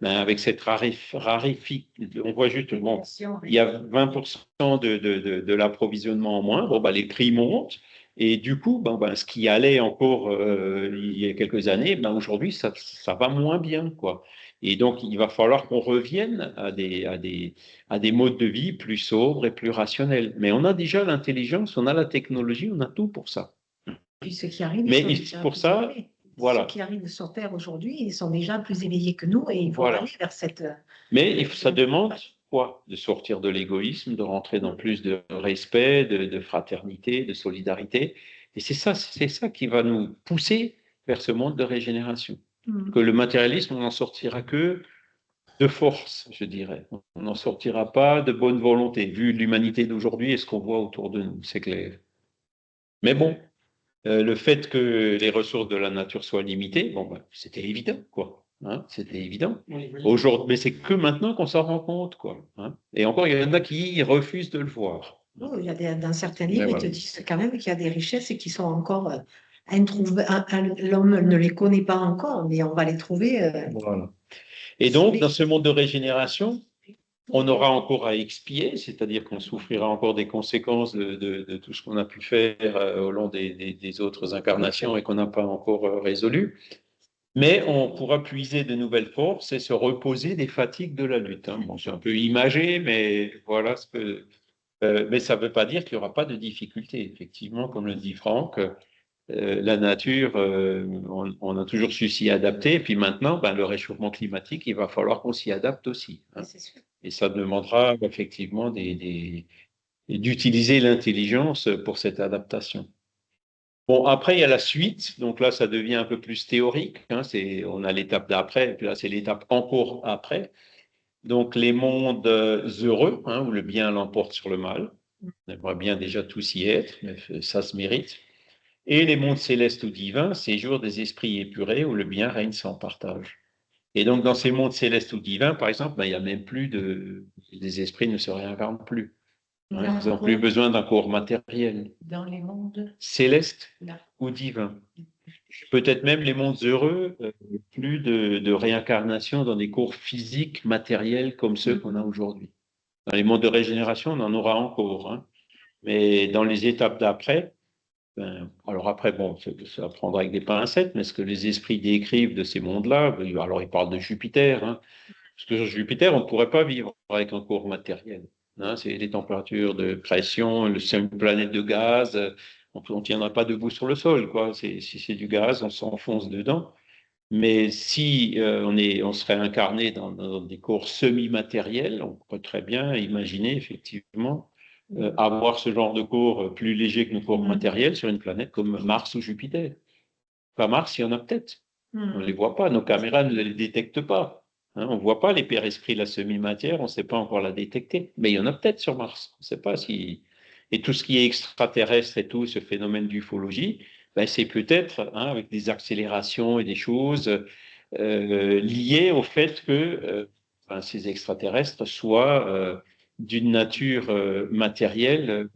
avec cette on voit juste, bon, il y a 20% de l'approvisionnement en moins, bon, les prix montent, et du coup, ce qui allait encore il y a quelques années, aujourd'hui, ça va moins bien, quoi. Et donc, il va falloir qu'on revienne à des modes de vie plus sobres et plus rationnels. Mais on a déjà l'intelligence, on a la technologie, on a tout pour ça. Puis ceux qui arrivent, mais pour ça, voilà. Ceux qui arrivent sur Terre aujourd'hui, ils sont déjà plus éveillés que nous et ils vont aller vers cette... Mais ça demande pourquoi? De sortir de l'égoïsme, de rentrer dans plus de respect, de fraternité, de solidarité. Et c'est ça qui va nous pousser vers ce monde de régénération. Que le matérialisme, on n'en sortira que de force, je dirais. On n'en sortira pas de bonne volonté, vu l'humanité d'aujourd'hui et ce qu'on voit autour de nous, c'est clair. Mais bon, le fait que les ressources de la nature soient limitées, bon, ben, c'était évident, quoi. Hein, c'était évident. Aujourd'hui, mais c'est que maintenant qu'on s'en rend compte, quoi. Hein. Et encore, il y en a qui refusent de le voir. Oh, il y a dans certains Mais livres, voilà. ils te disent quand même qu'il y a des richesses qui sont encore l'homme ne les connaît pas encore, mais on va les trouver. Voilà. Et donc, dans ce monde de régénération, on aura encore à expier, c'est-à-dire qu'on souffrira encore des conséquences de tout ce qu'on a pu faire au long des autres incarnations et qu'on n'a pas encore résolu. Mais on pourra puiser de nouvelles forces et se reposer des fatigues de la lutte. Hein. Bon, c'est un peu imagé, mais voilà ce que. Mais ça ne veut pas dire qu'il n'y aura pas de difficultés. Effectivement, comme le dit Franck, la nature, on a toujours su s'y adapter. Et puis maintenant, ben, le réchauffement climatique, il va falloir qu'on s'y adapte aussi. Hein. C'est sûr. Et ça demandera effectivement d'utiliser l'intelligence pour cette adaptation. Bon, après, il y a la suite. Donc là, ça devient un peu plus théorique. Hein, on a l'étape d'après, et puis là, c'est l'étape encore après. Donc, les mondes heureux, hein, où le bien l'emporte sur le mal. On aimerait bien déjà tous y être, mais ça se mérite. Et les mondes célestes ou divins, séjour des esprits épurés, où le bien règne sans partage. Et donc, dans ces mondes célestes ou divins, par exemple, ben, il n'y a même plus les esprits ne se réincarnent plus. Hein, ils n'ont plus besoin d'un corps matériel. Dans les mondes Céleste là. ou divin. Peut-être même les mondes heureux, plus de réincarnation dans des corps physiques, matériels comme ceux qu'on a aujourd'hui. Dans les mondes de régénération, on en aura encore. Hein. Mais dans les étapes d'après, ben, alors après, bon, ça prendra avec des pincettes, mais ce que les esprits décrivent de ces mondes-là, alors ils parlent de Jupiter, hein, parce que sur Jupiter, on ne pourrait pas vivre avec un corps matériel. Hein, c'est des températures de pression, c'est une planète de gaz, on ne tiendra pas debout sur le sol, quoi. Si c'est du gaz, on s'enfonce dedans. Mais si on serait incarné dans des corps semi-matériels, on pourrait très bien imaginer effectivement avoir ce genre de corps plus léger que nos corps matériels sur une planète comme Mars ou Jupiter. Pas Mars, il y en a peut-être. On ne les voit pas, nos caméras ne les détectent pas. Hein, on ne voit pas les pères esprits, la semi-matière, on ne sait pas encore la détecter. Mais il y en a peut-être sur Mars. On ne sait pas si. Et tout ce qui est extraterrestre et tout, ce phénomène d'ufologie, ben c'est peut-être hein, avec des accélérations et des choses liées au fait que ben, ces extraterrestres soient d'une nature matérielle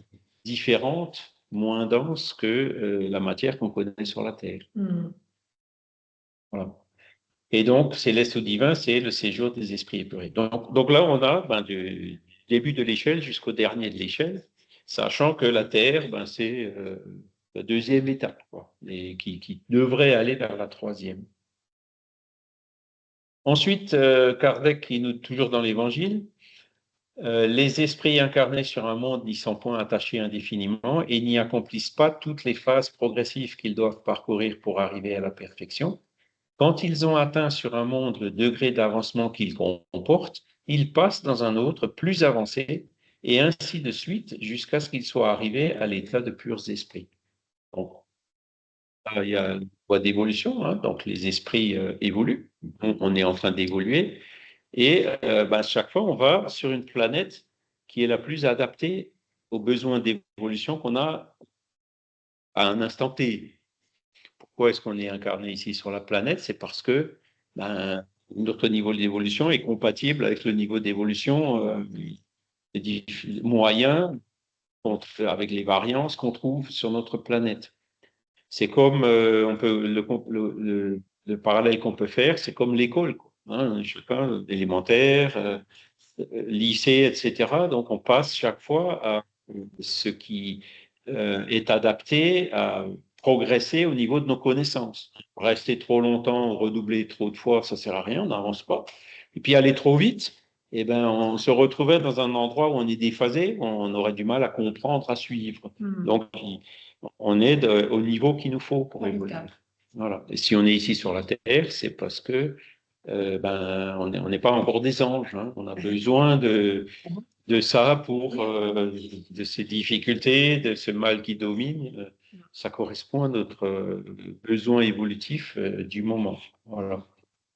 différente, moins dense que la matière qu'on connaît sur la Terre. Voilà. Et donc, céleste ou divin, c'est le séjour des esprits épurés. Donc là, on a ben, du début de l'échelle jusqu'au dernier de l'échelle, sachant que la Terre, ben, c'est la deuxième étape, quoi, et qui devrait aller vers la troisième. Ensuite, Kardec, qui nous toujours dans l'Évangile, les esprits incarnés sur un monde n'y sont point attachés indéfiniment et n'y accomplissent pas toutes les phases progressives qu'ils doivent parcourir pour arriver à la perfection. Quand ils ont atteint sur un monde le degré d'avancement qu'ils comportent, ils passent dans un autre plus avancé et ainsi de suite jusqu'à ce qu'ils soient arrivés à l'état de purs esprits. Donc, il y a une voie d'évolution, hein, donc les esprits évoluent, on est en train d'évoluer et ben, chaque fois on va sur une planète qui est la plus adaptée aux besoins d'évolution qu'on a à un instant T. Pourquoi est-ce qu'on est incarné ici sur la planète? C'est parce que ben, notre niveau d'évolution est compatible avec le niveau d'évolution moyen avec les variances qu'on trouve sur notre planète. C'est comme on peut le parallèle qu'on peut faire, c'est comme l'école, hein, je sais pas, élémentaire, lycée, etc. Donc on passe chaque fois à ce qui est adapté à progresser au niveau de nos connaissances. Rester trop longtemps, redoubler trop de fois, ça sert à rien, on n'avance pas. Et puis aller trop vite, eh ben, on se retrouvait dans un endroit où on est déphasé, on aurait du mal à comprendre, à suivre. Donc, on est au niveau qu'il nous faut pour évoluer. Voilà. Et si on est ici sur la Terre, c'est parce que on n'est pas encore des anges. Hein. On a besoin de ça pour de ces difficultés, de ce mal qui domine. Ça correspond à notre besoin évolutif du moment. Voilà.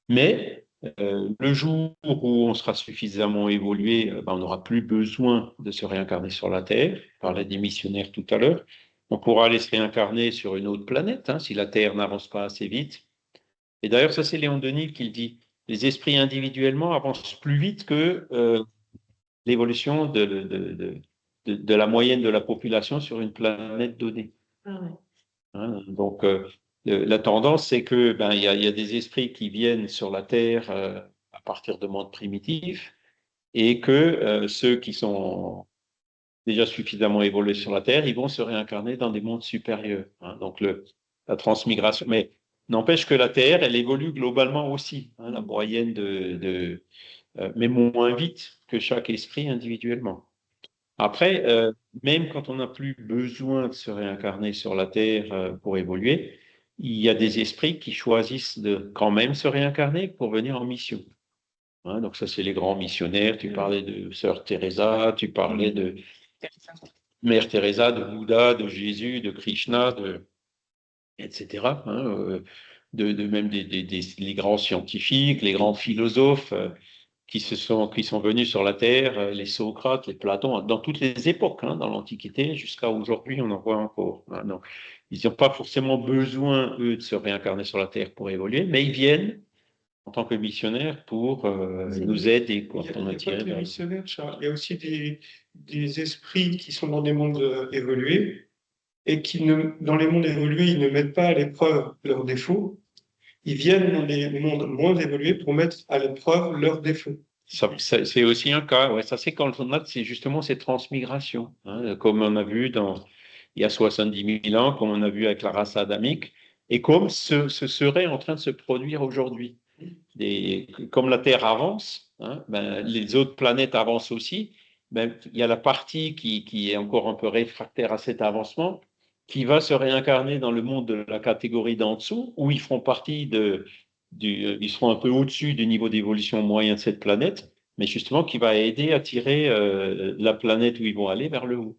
Mais le jour où on sera suffisamment évolué, on n'aura plus besoin de se réincarner sur la Terre. On parlait des missionnaires tout à l'heure. On pourra aller se réincarner sur une autre planète hein, si la Terre n'avance pas assez vite. Et d'ailleurs, ça c'est Léon Denis qui le dit. Les esprits individuellement avancent plus vite que l'évolution de la moyenne de la population sur une planète donnée. Ah ouais. Hein, donc, la tendance, c'est que il y a des esprits qui viennent sur la Terre à partir de mondes primitifs et que ceux qui sont déjà suffisamment évolués sur la Terre, ils vont se réincarner dans des mondes supérieurs. Hein, donc, la transmigration. Mais n'empêche que la Terre, elle évolue globalement aussi. Hein, la moyenne mais moins vite que chaque esprit individuellement. Après, même quand on n'a plus besoin de se réincarner sur la Terre pour évoluer, il y a des esprits qui choisissent de quand même se réincarner pour venir en mission. Hein, donc ça, c'est les grands missionnaires. Tu parlais de Sœur Teresa, tu parlais de Mère Teresa, de Bouddha, de Jésus, de Krishna, etc. Hein, même les grands scientifiques, les grands philosophes. Qui sont venus sur la Terre, les Socrates, les Platon, dans toutes les époques, hein, dans l'Antiquité, jusqu'à aujourd'hui, on en voit encore. Hein, donc, ils n'ont pas forcément besoin, eux, de se réincarner sur la Terre pour évoluer, mais ils viennent en tant que missionnaires pour nous aider. Quoi, Il y pour a nous pas tirer que les vers- missionnaires, Charles. Il y a aussi des esprits qui sont dans des mondes évolués et qui, dans les mondes évolués, ils ne mettent pas à l'épreuve leurs défauts. Ils viennent dans les mondes moins évolués pour mettre à l'épreuve leurs défauts. C'est aussi un cas, ouais, ça c'est quand on a, c'est justement cette transmigration, hein, comme on a vu il y a 70 000 ans, comme on a vu avec la race adamique, et comme ce serait en train de se produire aujourd'hui. Comme la Terre avance, hein, les autres planètes avancent aussi, il y a la partie qui est encore un peu réfractaire à cet avancement, qui va se réincarner dans le monde de la catégorie d'en dessous, où ils feront partie ils seront un peu au-dessus du niveau d'évolution moyen de cette planète, mais justement qui va aider à tirer la planète où ils vont aller vers le haut.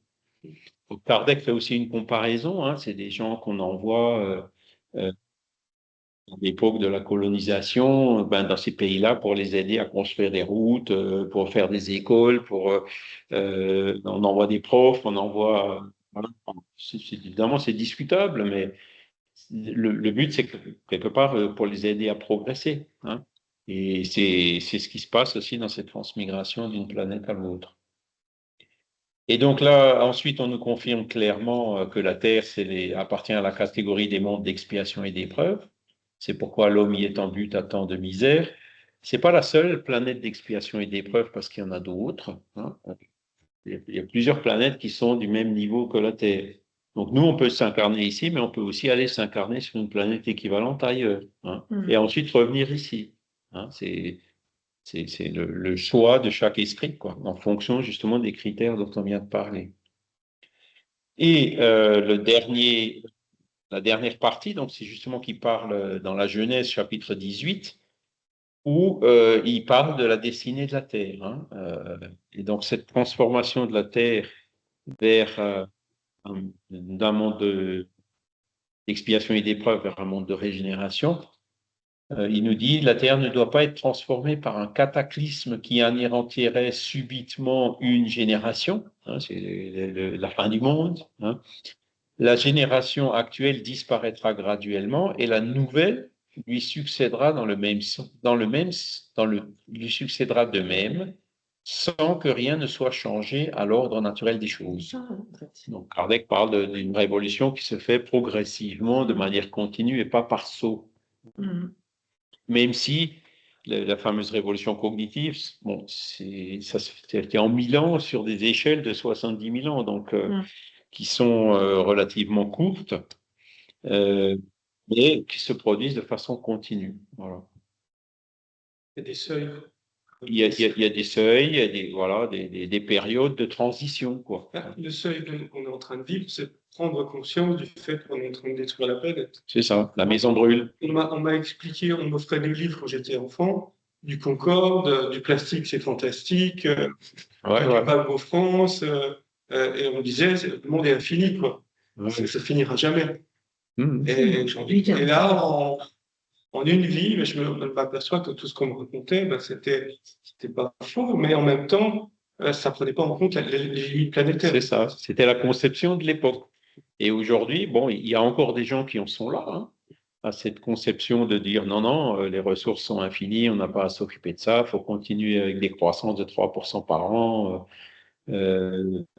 Donc, Kardec fait aussi une comparaison, hein, c'est des gens qu'on envoie à l'époque de la colonisation, dans ces pays-là, pour les aider à construire des routes, pour faire des écoles, on envoie des profs, on envoie. Voilà. Évidemment, c'est discutable, mais le but, c'est que quelque part pour les aider à progresser. Hein. Et c'est ce qui se passe aussi dans cette transmigration d'une planète à l'autre. Et donc là, ensuite, on nous confirme clairement que la Terre appartient à la catégorie des mondes d'expiation et d'épreuve. C'est pourquoi l'homme y est en but à tant de misère. C'est pas la seule planète d'expiation et d'épreuve parce qu'il y en a d'autres. Hein. Il y a plusieurs planètes qui sont du même niveau que la Terre. Donc nous, on peut s'incarner ici, mais on peut aussi aller s'incarner sur une planète équivalente ailleurs. Hein, et ensuite revenir ici. Hein. C'est le choix de chaque esprit, quoi, en fonction justement des critères dont on vient de parler. Et la dernière partie, donc c'est justement qui parle dans la Genèse, chapitre 18, où il parle de la destinée de la Terre. Hein, et donc cette transformation de la Terre vers d'un monde d'expiation et d'épreuve vers un monde de régénération, il nous dit la Terre ne doit pas être transformée par un cataclysme qui anéantirait subitement une génération. Hein, c'est la fin du monde. Hein. La génération actuelle disparaîtra graduellement et la nouvelle lui succédera lui succédera de même, sans que rien ne soit changé à l'ordre naturel des choses. Donc Kardec parle d'une révolution qui se fait progressivement, de manière continue et pas par saut. Même si la fameuse révolution cognitive, bon, c'était en 1000 ans sur des échelles de 70 000 ans, donc qui sont relativement courtes, mais qui se produisent de façon continue. Voilà. Il y a des seuils. il y a des seuils, il y a voilà, des périodes de transition, quoi. Le seuil qu'on est en train de vivre, c'est prendre conscience du fait qu'on est en train de détruire la planète. C'est ça, la maison brûle. On m'a expliqué, on m'offrait des livres quand j'étais enfant, du Concorde, du plastique c'est fantastique, du paquebot France, et on disait le monde est infini, quoi. Ouais. Ça finira jamais. Mmh. Et là, en une vie, mais je m'aperçois que tout ce qu'on me racontait, c'était pas faux, mais en même temps, ça prenait pas en compte les limites planétaires. C'est ça, c'était la conception de l'époque. Et aujourd'hui, bon, il y a encore des gens qui en sont là, hein, à cette conception de dire non, non, les ressources sont infinies, on n'a pas à s'occuper de ça, il faut continuer avec des croissances de 3% par an,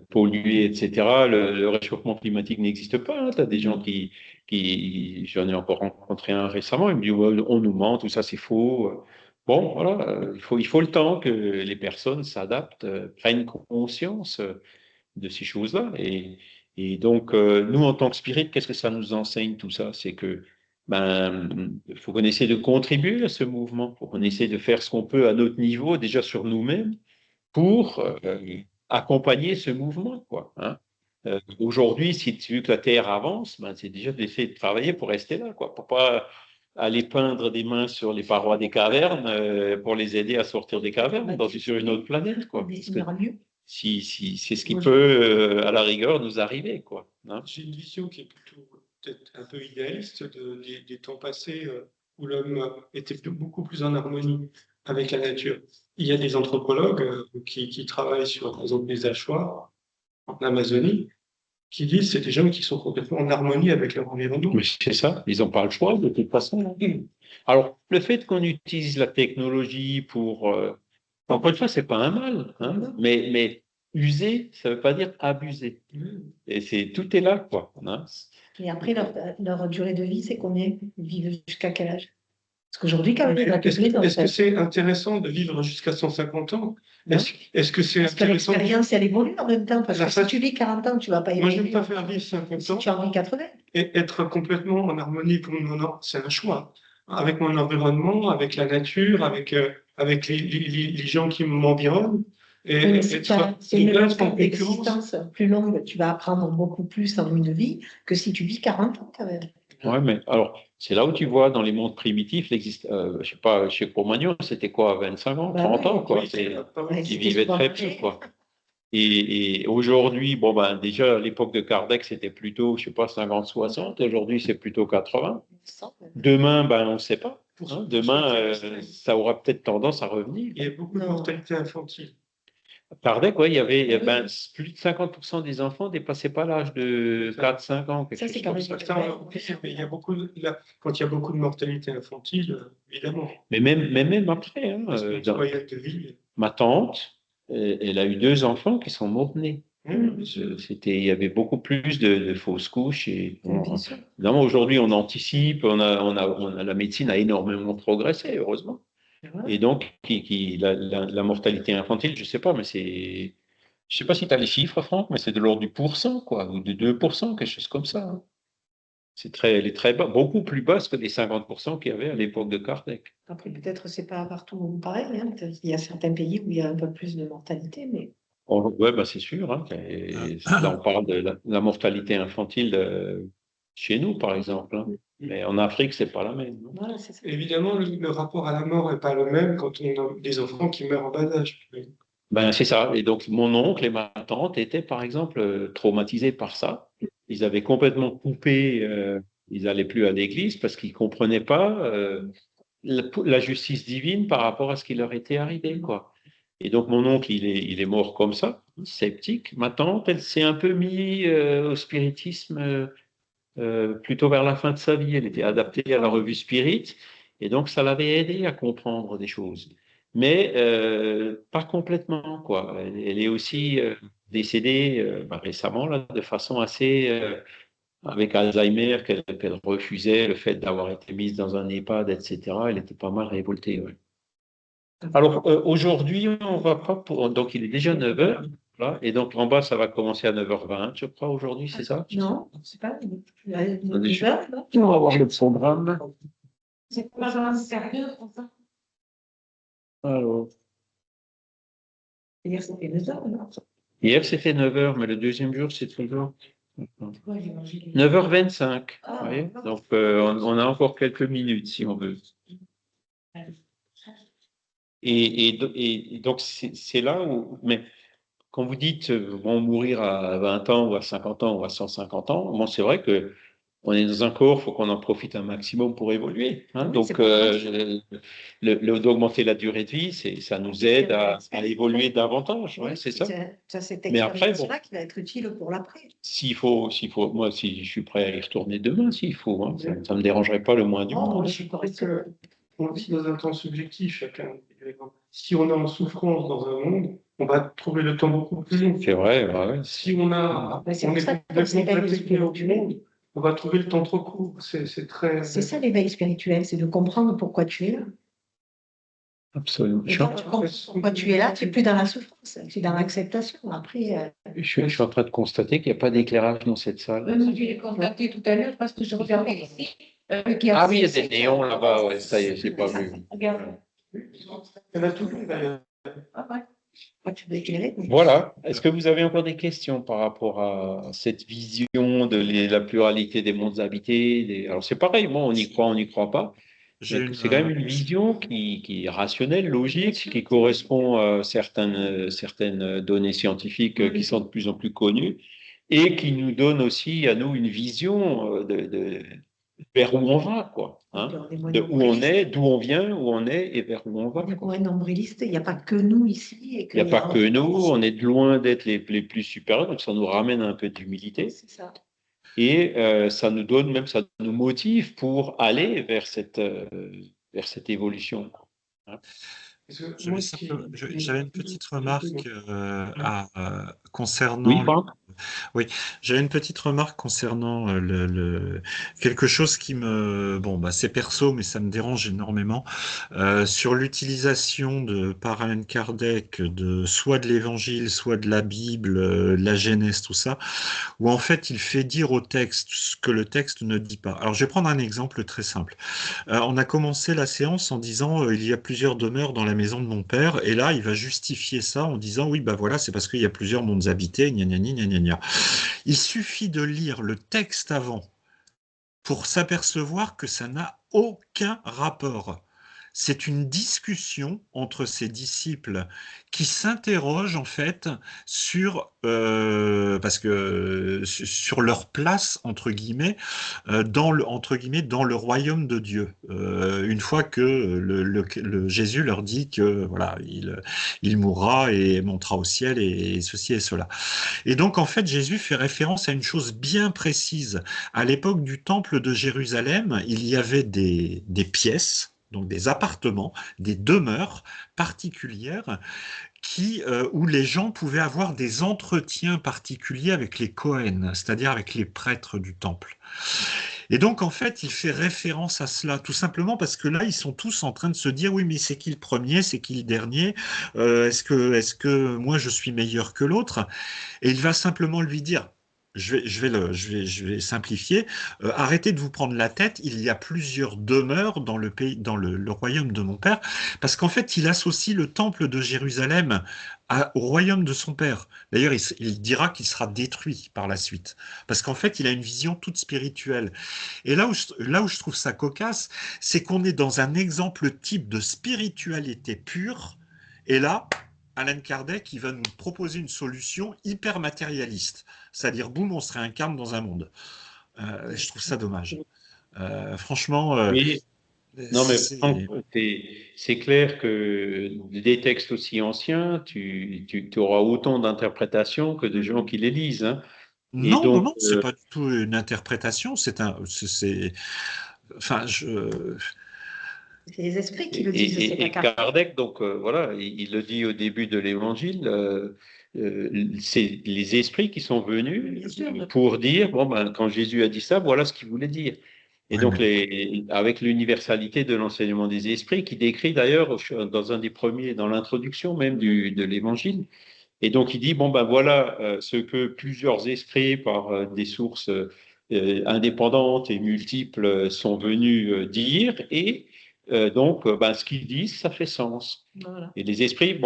polluer, etc. Le réchauffement climatique n'existe pas. Tu as des gens j'en ai encore rencontré un récemment, il me dit ouais, on nous ment, tout ça c'est faux. Bon, voilà, il faut le temps que les personnes s'adaptent, prennent conscience de ces choses-là. Et donc, nous, en tant que spirit, qu'est-ce que ça nous enseigne tout ça? C'est que faut qu'on essaie de contribuer à ce mouvement, faut qu'on essaie de faire ce qu'on peut à notre niveau, déjà sur nous-mêmes, pour accompagner ce mouvement, quoi. Hein. Aujourd'hui, si tu veux que la Terre avance, c'est déjà d'essayer de travailler pour rester là, quoi, pour pas aller peindre des mains sur les parois des cavernes pour les aider à sortir des cavernes sur une autre planète, quoi. Parce que si c'est ce qui peut, à la rigueur, nous arriver, quoi. Hein. J'ai une vision qui est plutôt peut-être un peu idéaliste des temps passés où l'homme était beaucoup plus en harmonie avec la nature. Il y a des anthropologues qui travaillent sur, par exemple, les hachoirs en Amazonie, qui disent que c'est des gens qui sont complètement en harmonie avec leur environnement. Mais c'est ça, ils n'ont pas le choix de toute façon. Alors, le fait qu'on utilise la technologie pour... encore une fois, c'est pas un mal, hein, mais user, ça ne veut pas dire abuser. Et tout est là, quoi. Hein. Et après, leur durée de vie, c'est combien? Ils vivent jusqu'à quel âge? Parce qu'aujourd'hui, quand même, est-ce que c'est intéressant de vivre jusqu'à 150 ans? Est-ce que c'est Parce que intéressant? l'expérience, elle évolue en même temps. Parce que si tu vis 40 ans, tu ne vas pas y Moi, je vivre. n'aime pas faire vivre 50 ans. Tu en vis 80. Et être complètement en harmonie pour c'est un choix. Avec mon environnement, avec la nature, avec les gens qui m'environnent. Et mais si tu as une existence plus longue, tu vas apprendre beaucoup plus en une vie que si tu vis 40 ans quand même. Ouais, mais alors, c'est là où tu vois dans les mondes primitifs, je sais pas, chez Cro-Magnon, c'était quoi, 25 ans, 30 ans, quoi. Ils vivaient très peu, quoi. Et aujourd'hui, déjà, à l'époque de Kardec, c'était plutôt, je sais pas, 50, 60. Aujourd'hui, c'est plutôt 80. Demain, on ne sait pas. Hein. Demain, ça aura peut-être tendance à revenir. Il y a beaucoup de mortalité infantile. Kardec, il y avait plus de 50% des enfants ne dépassaient pas l'âge de 4-5 ans. Ça, c'est quand même mais il y a quand il y a beaucoup de mortalité infantile, évidemment. Mais même après, hein, ma tante, elle a eu 2 enfants qui sont morts-nés. Il y avait beaucoup plus de fausses couches. Évidemment, aujourd'hui, on anticipe, la médecine a énormément progressé, heureusement. Et donc, la mortalité infantile, je ne sais pas, mais je ne sais pas si tu as les chiffres, Franck, mais c'est de l'ordre du %, quoi, ou de 2%, quelque chose comme ça. Hein. Elle est très bas, beaucoup plus basse que les 50% qu'il y avait à l'époque de Kardec. Après, peut-être c'est pas partout pareil. Hein. Il y a certains pays où il y a un peu plus de mortalité, mais. Oui, c'est sûr. Hein. Là, on parle de la mortalité infantile chez nous, par exemple. Hein. Mais en Afrique, c'est pas la même. Voilà, c'est ça. Évidemment, le rapport à la mort n'est pas le même quand on a des enfants qui meurent en bas âge. C'est ça. Et donc, mon oncle et ma tante étaient, par exemple, traumatisés par ça. Ils avaient complètement coupé, ils n'allaient plus à l'église parce qu'ils ne comprenaient pas la justice divine par rapport à ce qui leur était arrivé, quoi. Et donc, mon oncle, il est mort comme ça, sceptique. Ma tante, elle s'est un peu mise au spiritisme plutôt vers la fin de sa vie. Elle était adaptée à la revue Spirit. Et donc, ça l'avait aidé à comprendre des choses. Mais pas complètement, quoi. Elle est aussi décédée récemment, là, de façon assez... avec Alzheimer, qu'elle refusait, le fait d'avoir été mise dans un EHPAD, etc. Elle était pas mal révoltée, ouais. Alors, aujourd'hui, on va pas donc, il est déjà 9h, là, et donc en bas, ça va commencer à 9h20, je crois, aujourd'hui, c'est ça? Non, c'est pas. On va voir le programme. C'est pas dans le serveur, enfin. Alors. Hier, c'était 9 heures, non? Hier, c'était 9 heures, mais le deuxième jour, c'est toujours Ouais, j'ai mangé des- 9h25. Ah, Vous voyez, d'accord. donc, on a encore quelques minutes, si on veut. Et donc, c'est là où... Mais quand vous dites vont mourir à 20 ans ou à 50 ans ou à 150 ans, bon, c'est vrai que on est dans un corps, il faut qu'on en profite un maximum pour évoluer. Hein. Oui, Donc, c'est pour ça. d'augmenter la durée de vie, ça nous aide à évoluer davantage. Ouais, c'est ça. C'est cette Mais après, bon, expérience-là qui va être utile pour l'après. moi, si je suis prêt à y retourner demain, s'il faut, hein, ça me dérangerait pas le moins du Oh, monde. je suis pas Parce que on vit dans un temps subjectif, chacun. Si on est en souffrance dans un monde, on va trouver le temps beaucoup plus long. C'est vrai, ouais. Si on a, Mais c'est on pour est ça que complètement c'est l'éveil pratiqué du spirituel. monde, on va trouver le temps trop court. C'est très. C'est ça l'éveil spirituel, c'est de comprendre pourquoi tu es là. Absolument. Et quand tu comprends pourquoi tu es là, tu n'es plus dans la souffrance, tu es dans l'acceptation. Après, Je suis en train de constater qu'il n'y a pas d'éclairage dans cette salle. Moi, je l'ai contacté tout à l'heure parce que je regardais ici. Ah oui, il y a des néons là-bas, ouais, ça y est, je l'ai pas vu. Regarde. Il y en a toujours d'ailleurs. Ah ouais. moi, tu veux éclairer. Voilà. Est-ce que vous avez encore des questions par rapport à cette vision de la pluralité des mondes habités Alors c'est pareil, moi on y croit pas. J'ai Mais c'est quand même une vision qui est rationnelle, logique, qui correspond à certaines données scientifiques qui sont de plus en plus connues et qui nous donne aussi à nous une vision vers où on va, quoi. Hein, de où on est, d'où on vient, où on est et vers où on va. On est moins nombriliste, il n'y a pas que nous ici. Il n'y a pas que nous, on est de loin d'être les plus supérieurs, donc ça nous ramène un peu d'humilité. C'est ça. Et ça nous donne, même ça nous motive pour aller vers cette évolution. Hein. J'avais une petite remarque concernant. Oui, Franck. Oui, j'avais une petite remarque concernant quelque chose qui me, bon, bah, c'est perso, mais ça me dérange énormément, sur l'utilisation par Alan Kardec soit de l'Évangile, soit de la Bible, la Genèse, tout ça, où en fait il fait dire au texte ce que le texte ne dit pas. Alors je vais prendre un exemple très simple. On a commencé la séance en disant il y a plusieurs demeures dans la maison de mon père, et là il va justifier ça en disant oui, bah voilà, c'est parce qu'il y a plusieurs mondes habités, gna gna gna gna gna gna. Il suffit de lire le texte avant pour s'apercevoir que ça n'a aucun rapport. C'est une discussion entre ses disciples qui s'interrogent en fait parce que sur leur place entre guillemets dans le royaume de Dieu. Une fois que Jésus leur dit que voilà il mourra et montera au ciel et ceci et cela. Et donc en fait Jésus fait référence à une chose bien précise. À l'époque du temple de Jérusalem, il y avait des pièces, donc des appartements, des demeures particulières où les gens pouvaient avoir des entretiens particuliers avec les Kohen, c'est-à-dire avec les prêtres du temple. Et donc, en fait, il fait référence à cela, tout simplement parce que là, ils sont tous en train de se dire, oui, mais c'est qui le premier, c'est qui le dernier, est-ce que moi, je suis meilleur que l'autre? Et il va simplement lui dire, je vais simplifier. Arrêtez de vous prendre la tête. Il y a plusieurs demeures dans le pays, dans le royaume de mon père, parce qu'en fait, il associe le temple de Jérusalem au royaume de son père. D'ailleurs, il dira qu'il sera détruit par la suite, parce qu'en fait, il a une vision toute spirituelle. Et là où je trouve ça cocasse, c'est qu'on est dans un exemple type de spiritualité pure. Et là, Alan Kardec, il va nous proposer une solution hyper matérialiste. C'est-à-dire, boum, on se réincarne dans un monde. Je trouve ça dommage. Franchement, Oui, non, mais c'est... Franck, c'est clair que des textes aussi anciens, tu auras autant d'interprétations que de gens qui les lisent. Hein. Et Non, non, donc, non, c'est pas du tout une interprétation. Enfin, C'est les esprits qui le disent, c'est pas et Kardec, donc voilà, il le dit au début de l'Évangile, c'est les esprits qui sont venus pour dire, bon, ben, quand Jésus a dit ça, voilà ce qu'il voulait dire. Et ouais, donc, mais... avec l'universalité de l'enseignement des esprits, qui décrit d'ailleurs dans un des premiers, dans l'introduction même de l'Évangile. Et donc, il dit, bon, ben voilà ce que plusieurs esprits, par des sources indépendantes et multiples, sont venus dire. Et Donc, ce qu'ils disent, ça fait sens. Voilà. Et les esprits,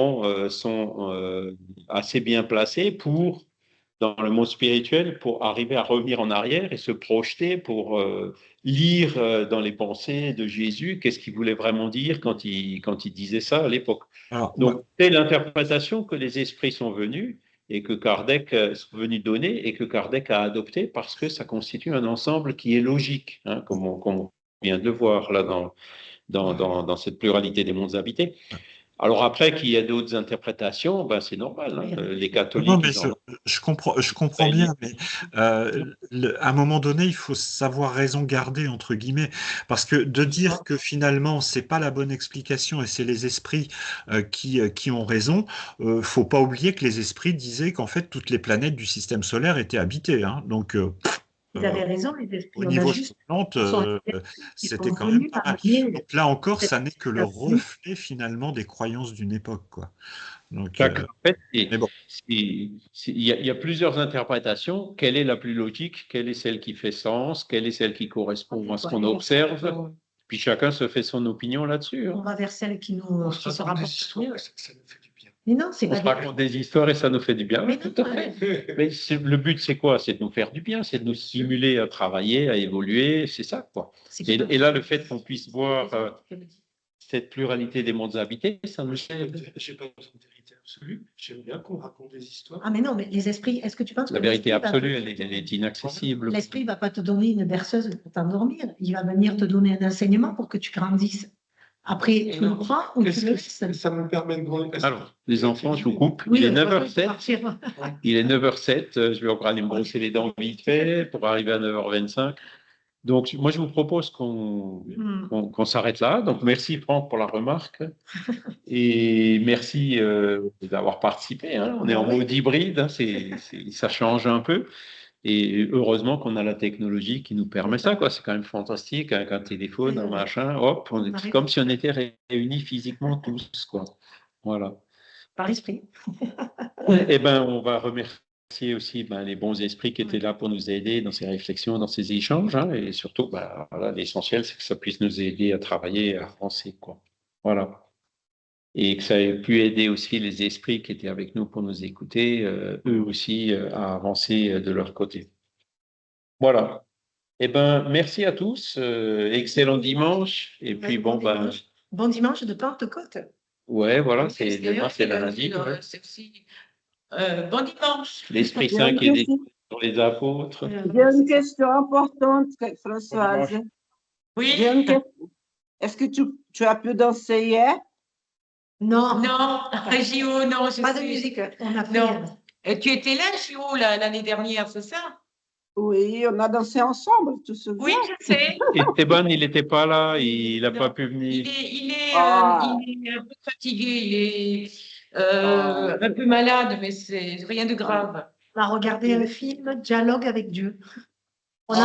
sont assez bien placés pour, dans le monde spirituel, pour arriver à revenir en arrière et se projeter pour lire dans les pensées de Jésus qu'est-ce qu'il voulait vraiment dire quand il disait ça à l'époque. Alors, Donc, c'est l'interprétation que les esprits sont venus et que Kardec sont venus donner et que Kardec a adopté parce que ça constitue un ensemble qui est logique, hein, comme on vient de le voir là dans cette pluralité des mondes habités. Alors après, qu'il y ait d'autres interprétations, c'est normal, hein. Les catholiques, non, mais ils en ont. je comprends bien, mais à un moment donné, il faut savoir raison garder, entre guillemets, parce que de dire que finalement, c'est pas la bonne explication et c'est les esprits qui ont raison, faut pas oublier que les esprits disaient qu'en fait, toutes les planètes du système solaire étaient habitées, hein. Donc, Ils avaient raison, les esprits. au On a niveau juste plante, qui c'était sont quand même venus pas mal. parmi Donc là encore, cette ça n'est que le explication. reflet finalement des croyances d'une époque, quoi. Donc, En fait, mais bon. il y a plusieurs interprétations. Quelle est la plus logique? Quelle est celle qui fait sens? Quelle est celle qui correspond à ce qu'on observe? Puis chacun se fait son opinion là-dessus, On hein. va vers celle qui On se qui se raconte des rapporte histoires, mieux. ça nous fait du bien. Mais non, c'est On pas se raconte des histoires et ça nous fait du bien. Mais Oui, non, tout à fait. Mais le but, c'est quoi? C'est de nous faire du bien, c'est de nous stimuler à travailler, à évoluer, c'est ça, quoi. Et là, le fait qu'on puisse voir cette pluralité des mondes habités, ça nous fait. J'ai pas besoin de vérité absolue. J'aime bien qu'on raconte des histoires. Ah mais non, mais les esprits, est-ce que tu penses La que vérité l'esprit va absolue, te- elle est inaccessible. L'esprit va pas te donner une berceuse pour t'endormir. Il va venir te donner un enseignement pour que tu grandisses. Après, tu le crois ou tu Est-ce le que laisses? ça me permet de grandir? Alors, les enfants, je vous coupe. Oui, Il est mais 9h07. partir. Il est 9h07. Je vais encore aller me brosser les dents vite fait pour arriver à 9h25. Donc, moi, je vous propose qu'on s'arrête là. Donc, merci Franck pour la remarque. Et merci d'avoir participé, hein. On est en mode hybride, hein. Ça change un peu. Et heureusement qu'on a la technologie qui nous permet ça, quoi. C'est quand même fantastique, avec un téléphone, un machin. Hop, c'est comme si on était réunis physiquement tous, quoi. Voilà. Par l'esprit. Eh ben, on va remercier aussi les bons esprits qui étaient là pour nous aider dans ces réflexions, dans ces échanges, hein. Et surtout, voilà, l'essentiel, c'est que ça puisse nous aider à travailler, à avancer, quoi. Voilà. Et que ça ait pu aider aussi les esprits qui étaient avec nous pour nous écouter, eux aussi, à avancer de leur côté. Voilà. Eh ben, merci à tous. Excellent dimanche. Et puis, Bon dimanche de Pentecôte. Ouais, voilà, demain, c'est lundi. Ouais. C'est aussi bon dimanche. L'Esprit Saint qui est descendu sur les apôtres. J'ai une question importante, Françoise. Oui. J'ai une question. Est-ce que tu as pu danser hier? Non. Non, JO, non, je Pas de sais. musique. On a fait. Non. Tu étais là, JO, l'année dernière, c'est ça? Oui, on a dansé ensemble, tu te souviens? Oui, je sais. Esteban, il n'était pas là, il n'a pas pu venir. Il est Ah. un peu fatigué, il est un peu malade, mais c'est rien de grave. On a regardé un film, Dialogue avec Dieu.